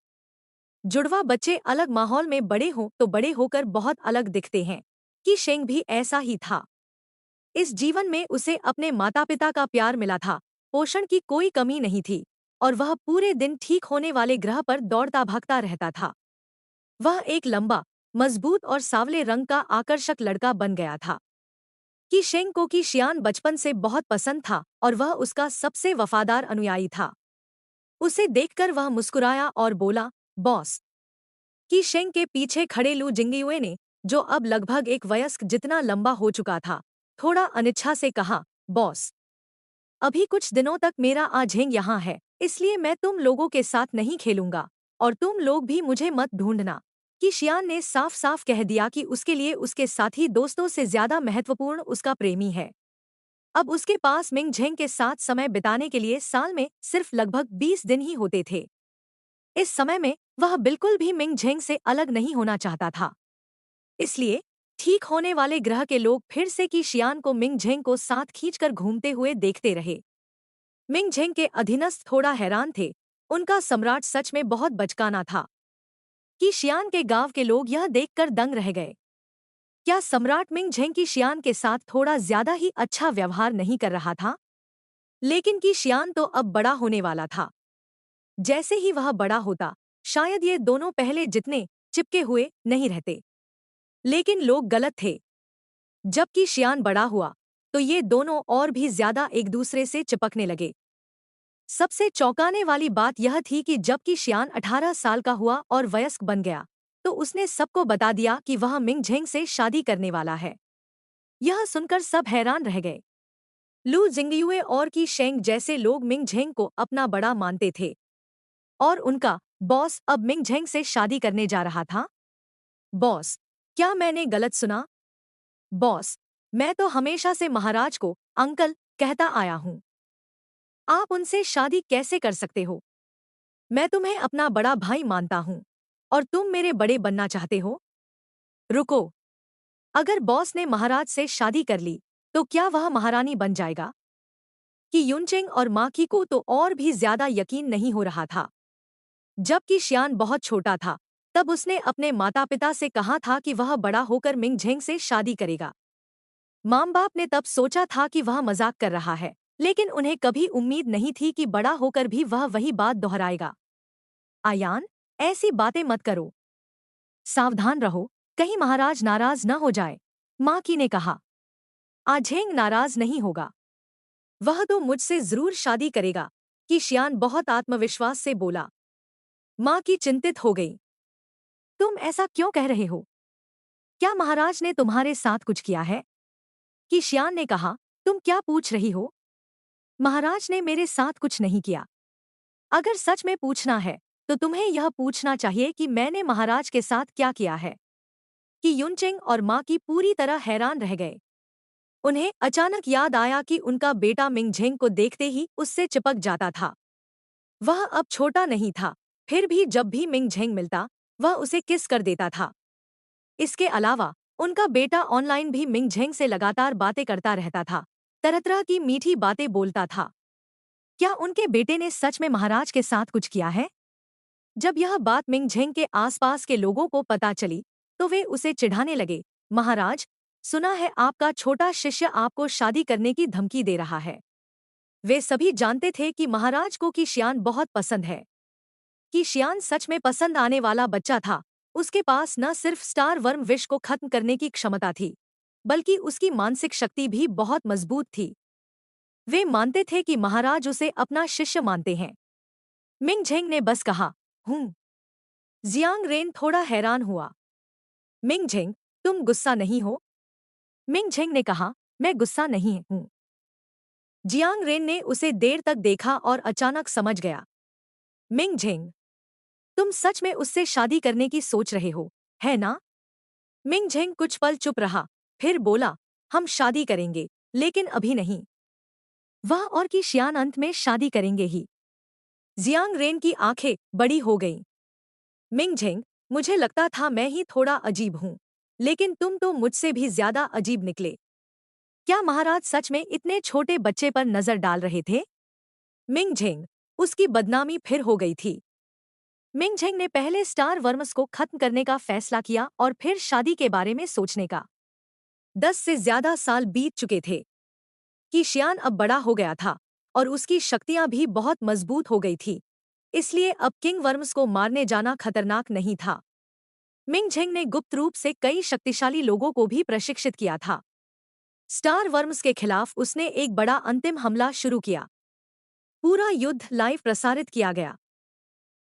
जुड़वा बच्चे अलग माहौल में बड़े हों तो बड़े होकर बहुत अलग दिखते हैं। की शेंग भी ऐसा ही था। इस जीवन में उसे अपने माता पिता का प्यार मिला था, पोषण की कोई कमी नहीं थी, और वह पूरे दिन ठीक होने वाले ग्रह पर दौड़ता भागता रहता था। वह एक लंबा, मजबूत और सांवले रंग का आकर्षक लड़का बन गया था। की शेंग को की शियान बचपन से बहुत पसंद था और वह उसका सबसे वफादार अनुयायी था। उसे देखकर वह मुस्कुराया और बोला, बॉस। की शेंग के पीछे खड़े लू जिंगयुए ने, जो अब लगभग एक वयस्क जितना लंबा हो चुका था, थोड़ा अनिच्छा से कहा, बॉस। अभी कुछ दिनों तक मेरा आझेंग यहाँ है, इसलिए मैं तुम लोगों के साथ नहीं खेलूंगा, और तुम लोग भी मुझे मत ढूंढना। कि शियान ने साफ साफ कह दिया कि उसके लिए उसके साथी दोस्तों से ज्यादा महत्वपूर्ण उसका प्रेमी है। अब उसके पास मिंग झेंग के साथ समय बिताने के लिए साल में सिर्फ लगभग 20 दिन ही होते थे। इस समय में वह बिल्कुल भी मिंग झेंग से अलग नहीं होना चाहता था। इसलिए ठीक होने वाले ग्रह के लोग फिर से की शियान को मिंग झेंग को साथ खींचकर घूमते हुए देखते रहे। मिंग झेंग के अधीनस्थ थोड़ा हैरान थे, उनका सम्राट सच में बहुत बचकाना था। कि शियान के गांव के लोग यह देखकर दंग रह गए। क्या सम्राट मिंग झेंग की शियान के साथ थोड़ा ज्यादा ही अच्छा व्यवहार नहीं कर रहा था? लेकिन की शियान तो अब बड़ा होने वाला था। जैसे ही वह बड़ा होता, शायद ये दोनों पहले जितने चिपके हुए नहीं रहते। लेकिन लोग गलत थे। जबकि शियान बड़ा हुआ, तो ये दोनों और भी ज्यादा एक दूसरे से चिपकने लगे। सबसे चौंकाने वाली बात यह थी कि जबकि शियान 18 साल का हुआ और वयस्क बन गया, तो उसने सबको बता दिया कि वह मिंग झेंग से शादी करने वाला है। यह सुनकर सब हैरान रह गए। लू जिंगयुए और की शेंग जैसे लोग मिंग झेंग को अपना बड़ा मानते थे, और उनका बॉस अब मिंग झेंग से शादी करने जा रहा था। बॉस, क्या मैंने गलत सुना? बॉस, मैं तो हमेशा से महाराज को अंकल कहता आया हूँ। आप उनसे शादी कैसे कर सकते हो? मैं तुम्हें अपना बड़ा भाई मानता हूँ, और तुम मेरे बड़े बनना चाहते हो? रुको, अगर बॉस ने महाराज से शादी कर ली, तो क्या वह महारानी बन जाएगा? कि युनचेंग और माकी को तो और भी ज्यादा यकीन नहीं हो रहा था। जबकि शियान बहुत छोटा था, तब उसने अपने माता पिता से कहा था कि वह बड़ा होकर मिंग झेंग से शादी करेगा। माँ बाप ने तब सोचा था कि वह मजाक कर रहा है, लेकिन उन्हें कभी उम्मीद नहीं थी कि बड़ा होकर भी वह वही बात दोहराएगा। आयान, ऐसी बातें मत करो। सावधान रहो, कहीं महाराज नाराज न हो जाए, माँ की ने कहा। आझेंग नाराज नहीं होगा। वह तो मुझसे जरूर शादी करेगा, कि शियान बहुत आत्मविश्वास से बोला। माँ की चिंतित हो गई। तुम ऐसा क्यों कह रहे हो? क्या महाराज ने तुम्हारे साथ कुछ किया है? कि शियान ने कहा, तुम क्या पूछ रही हो? महाराज ने मेरे साथ कुछ नहीं किया। अगर सच में पूछना है, तो तुम्हें यह पूछना चाहिए कि मैंने महाराज के साथ क्या किया है। कि युनचेंग और माँ की पूरी तरह हैरान रह गए। उन्हें अचानक याद आया कि उनका बेटा मिंग झेंग को देखते ही उससे चिपक जाता था। वह अब छोटा नहीं था, फिर भी जब भी मिंग झेंग मिलता, वह उसे किस कर देता था। इसके अलावा उनका बेटा ऑनलाइन भी मिंग झेंग से लगातार बातें करता रहता था, तरह तरह की मीठी बातें बोलता था। क्या उनके बेटे ने सच में महाराज के साथ कुछ किया है? जब यह बात मिंग झेंग के आसपास के लोगों को पता चली, तो वे उसे चिढ़ाने लगे। महाराज, सुना है आपका छोटा शिष्य आपको शादी करने की धमकी दे रहा है। वे सभी जानते थे कि महाराज को कीशियान बहुत पसंद है। कीशियान सच में पसंद आने वाला बच्चा था। उसके पास न सिर्फ स्टार वर्म विश को खत्म करने की क्षमता थी, बल्कि उसकी मानसिक शक्ति भी बहुत मजबूत थी। वे मानते थे कि महाराज उसे अपना शिष्य मानते हैं। मिंग झेंग ने बस कहा, हूँ। जियांग रेन थोड़ा हैरान हुआ। मिंग झेंग, तुम गुस्सा नहीं हो? मिंग झेंग ने कहा, मैं गुस्सा नहीं हूँ। जियांग रेन ने उसे देर तक देखा और अचानक समझ गया। मिंग झेंग, तुम सच में उससे शादी करने की सोच रहे हो, है ना? मिंग झेंग कुछ पल चुप रहा, फिर बोला, हम शादी करेंगे, लेकिन अभी नहीं। वह और कीशियान अंत में शादी करेंगे ही। जियांग रेन की आंखें बड़ी हो गईं। मिंग झेंग, मुझे लगता था मैं ही थोड़ा अजीब हूँ, लेकिन तुम तो मुझसे भी ज्यादा अजीब निकले। क्या महाराज सच में इतने छोटे बच्चे पर नजर डाल रहे थे? मिंग झेंग, उसकी बदनामी फिर हो गई थी। मिंग झेंग ने पहले स्टार वर्म्स को खत्म करने का फैसला किया और फिर शादी के बारे में सोचने का। 10 से ज्यादा साल बीत चुके थे। कीशियान अब बड़ा हो गया था और उसकी शक्तियां भी बहुत मजबूत हो गई थी। इसलिए अब किंग वर्म्स को मारने जाना खतरनाक नहीं था। मिंग झेंग ने गुप्त रूप से कई शक्तिशाली लोगों को भी प्रशिक्षित किया था। स्टार वर्म्स के खिलाफ उसने एक बड़ा अंतिम हमला शुरू किया। पूरा युद्ध लाइव प्रसारित किया गया।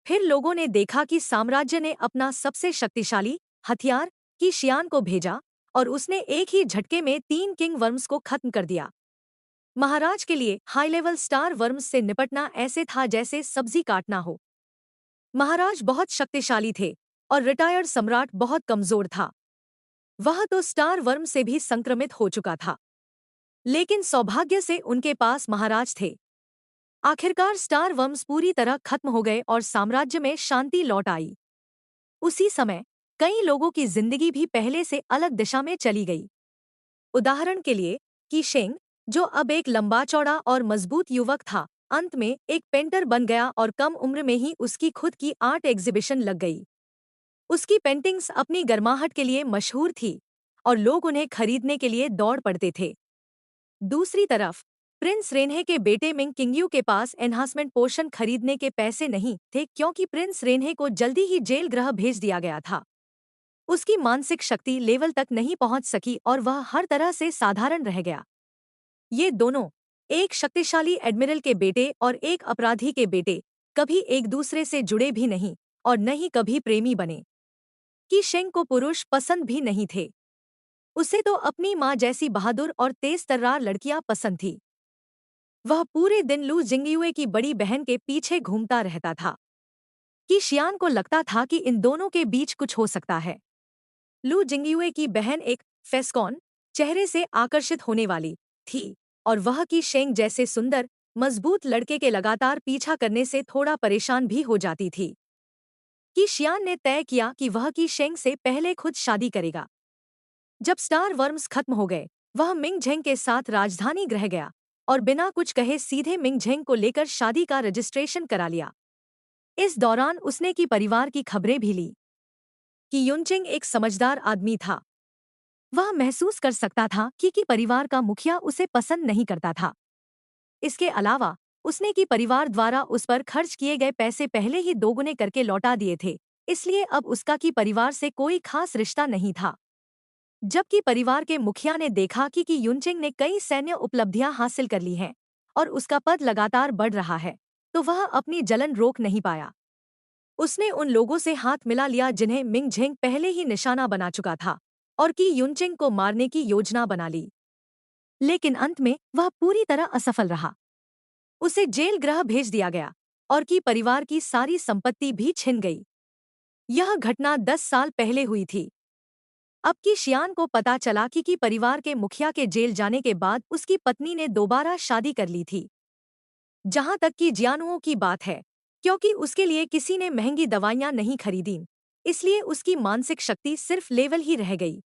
फिर लोगों ने देखा कि साम्राज्य ने अपना सबसे शक्तिशाली हथियार कीशियान को भेजा और उसने एक ही झटके में 3 किंग वर्म्स को खत्म कर दिया। महाराज के लिए हाई लेवल स्टार वर्म्स से निपटना ऐसे था जैसे सब्जी काटना हो। महाराज बहुत शक्तिशाली थे और रिटायर्ड सम्राट बहुत कमजोर था। वह तो स्टार वर्म से भी संक्रमित हो चुका था, लेकिन सौभाग्य से उनके पास महाराज थे। आखिरकार स्टार वर्म्स पूरी तरह खत्म हो गए और साम्राज्य में शांति लौट आई। उसी समय कई लोगों की जिंदगी भी पहले से अलग दिशा में चली गई। उदाहरण के लिए कीशेंग, जो अब एक लंबा चौड़ा और मजबूत युवक था, अंत में एक पेंटर बन गया और कम उम्र में ही उसकी खुद की आर्ट एग्जीबिशन लग गई। उसकी पेंटिंग्स अपनी गर्माहट के लिए मशहूर थी और लोग उन्हें खरीदने के लिए दौड़ पड़ते थे। दूसरी तरफ प्रिंस रेन्हे के बेटे मिंग किंगयू के पास एनहांसमेंट पोशन खरीदने के पैसे नहीं थे, क्योंकि प्रिंस रेन्हे को जल्दी ही जेल गृह भेज दिया गया था। उसकी मानसिक शक्ति लेवल तक नहीं पहुंच सकी और वह हर तरह से साधारण रह गया। ये दोनों, एक शक्तिशाली एडमिरल के बेटे और एक अपराधी के बेटे, कभी एक दूसरे से जुड़े भी नहीं और न ही कभी प्रेमी बने। कि शेंग को पुरुष पसंद भी नहीं थे। उसे तो अपनी माँ जैसी बहादुर और तेज तर्रार लड़कियां पसंद थी। वह पूरे दिन लू जिंगयुए की बड़ी बहन के पीछे घूमता रहता था। कि शियान को लगता था कि इन दोनों के बीच कुछ हो सकता है। लू जिंगयुए की बहन एक फेस्कॉन चेहरे से आकर्षित होने वाली थी और वह की शेंग जैसे सुंदर मजबूत लड़के के लगातार पीछा करने से थोड़ा परेशान भी हो जाती थी। कि शियान ने तय किया कि वह की शेंग से पहले खुद शादी करेगा। जब स्टार वर्म्स खत्म हो गए, वह मिंग झेंग के साथ राजधानी गृह गया और बिना कुछ कहे सीधे मिंग झेंग को लेकर शादी का रजिस्ट्रेशन करा लिया। इस दौरान उसने की परिवार की खबरें भी ली। कि युनचिंग एक समझदार आदमी था। वह महसूस कर सकता था कि परिवार का मुखिया उसे पसंद नहीं करता था। इसके अलावा उसने की परिवार द्वारा उस पर खर्च किए गए पैसे पहले ही दोगुने करके लौटा दिए थे, इसलिए अब उसका की परिवार से कोई खास रिश्ता नहीं था। जबकि परिवार के मुखिया ने देखा कि युनचेंग ने कई सैन्य उपलब्धियां हासिल कर ली हैं और उसका पद लगातार बढ़ रहा है, तो वह अपनी जलन रोक नहीं पाया। उसने उन लोगों से हाथ मिला लिया जिन्हें मिंग झेंग पहले ही निशाना बना चुका था और की युनचेंग को मारने की योजना बना ली। लेकिन अंत में वह पूरी तरह असफल रहा। उसे जेल गृह भेज दिया गया और की परिवार की सारी संपत्ति भी छिन गई। यह घटना 10 साल पहले हुई थी। अब की शियान को पता चला कि परिवार के मुखिया के जेल जाने के बाद उसकी पत्नी ने दोबारा शादी कर ली थी। जहां तक कि जियानुओं की बात है, क्योंकि उसके लिए किसी ने महंगी दवाइयां नहीं खरीदी, इसलिए उसकी मानसिक शक्ति सिर्फ लेवल ही रह गई।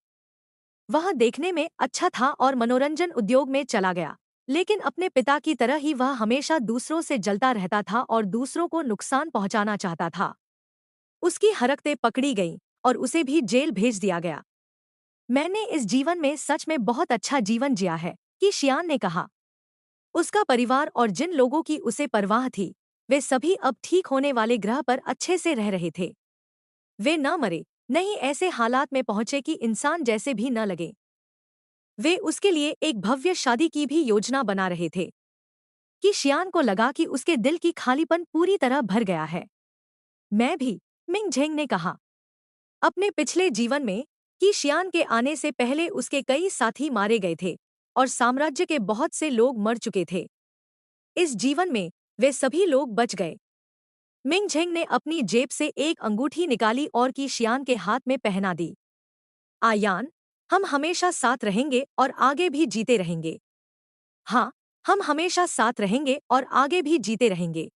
वह देखने में अच्छा था और मनोरंजन उद्योग में चला गया, लेकिन अपने पिता की तरह ही वह हमेशा दूसरों से जलता रहता था और दूसरों को नुकसान पहुंचाना चाहता था। उसकी हरकतें पकड़ी गईं और उसे भी जेल भेज दिया गया। मैंने इस जीवन में सच में बहुत अच्छा जीवन जिया है, कि शियान ने कहा। उसका परिवार और जिन लोगों की उसे परवाह थी, वे सभी अब ठीक होने वाले ग्रह पर अच्छे से रह रहे थे। वे न मरे, नहीं ऐसे हालात में पहुंचे कि इंसान जैसे भी न लगे। वे उसके लिए एक भव्य शादी की भी योजना बना रहे थे, कि शियान को लगा कि उसके दिल की खालीपन पूरी तरह भर गया है। मैं भी, मिंग झेंग ने कहा। अपने पिछले जीवन में, कि शियान के आने से पहले उसके कई साथी मारे गए थे और साम्राज्य के बहुत से लोग मर चुके थे। इस जीवन में वे सभी लोग बच गए। मिंग झेंग ने अपनी जेब से एक अंगूठी निकाली और की शियान के हाथ में पहना दी। आयान, हम हमेशा साथ रहेंगे और आगे भी जीते रहेंगे। हाँ, हम हमेशा साथ रहेंगे और आगे भी जीते रहेंगे।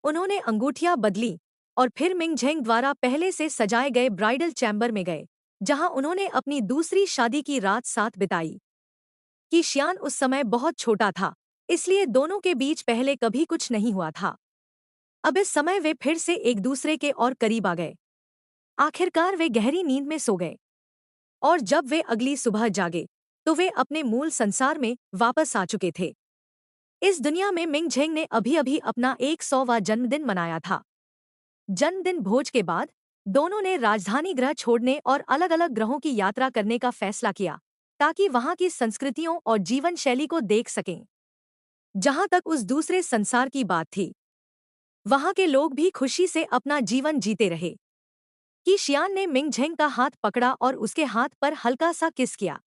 उन्होंने अंगूठियां बदली और फिर मिंग झेंग द्वारा पहले से सजाए गए ब्राइडल चैम्बर में गए, जहां उन्होंने अपनी दूसरी शादी की रात साथ बिताई। कि शियान उस समय बहुत छोटा था, इसलिए दोनों के बीच पहले कभी कुछ नहीं हुआ था। अब इस समय वे फिर से एक दूसरे के और करीब आ गए। आखिरकार वे गहरी नींद में सो गए और जब वे अगली सुबह जागे तो वे अपने मूल संसार में वापस आ चुके थे। इस दुनिया में मिंग झेंग ने अभी अभी अपना 100वां जन्मदिन मनाया था। जन्मदिन भोज के बाद दोनों ने राजधानी ग्रह छोड़ने और अलग अलग ग्रहों की यात्रा करने का फैसला किया, ताकि वहां की संस्कृतियों और जीवन शैली को देख सकें। जहां तक उस दूसरे संसार की बात थी, वहां के लोग भी खुशी से अपना जीवन जीते रहे। कि शियान ने मिंग झेंग का हाथ पकड़ा और उसके हाथ पर हल्का सा किस किया।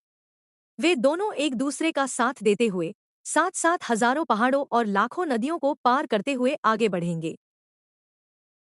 वे दोनों एक दूसरे का साथ देते हुए साथ साथ हजारों पहाड़ों और लाखों नदियों को पार करते हुए आगे बढ़ेंगे।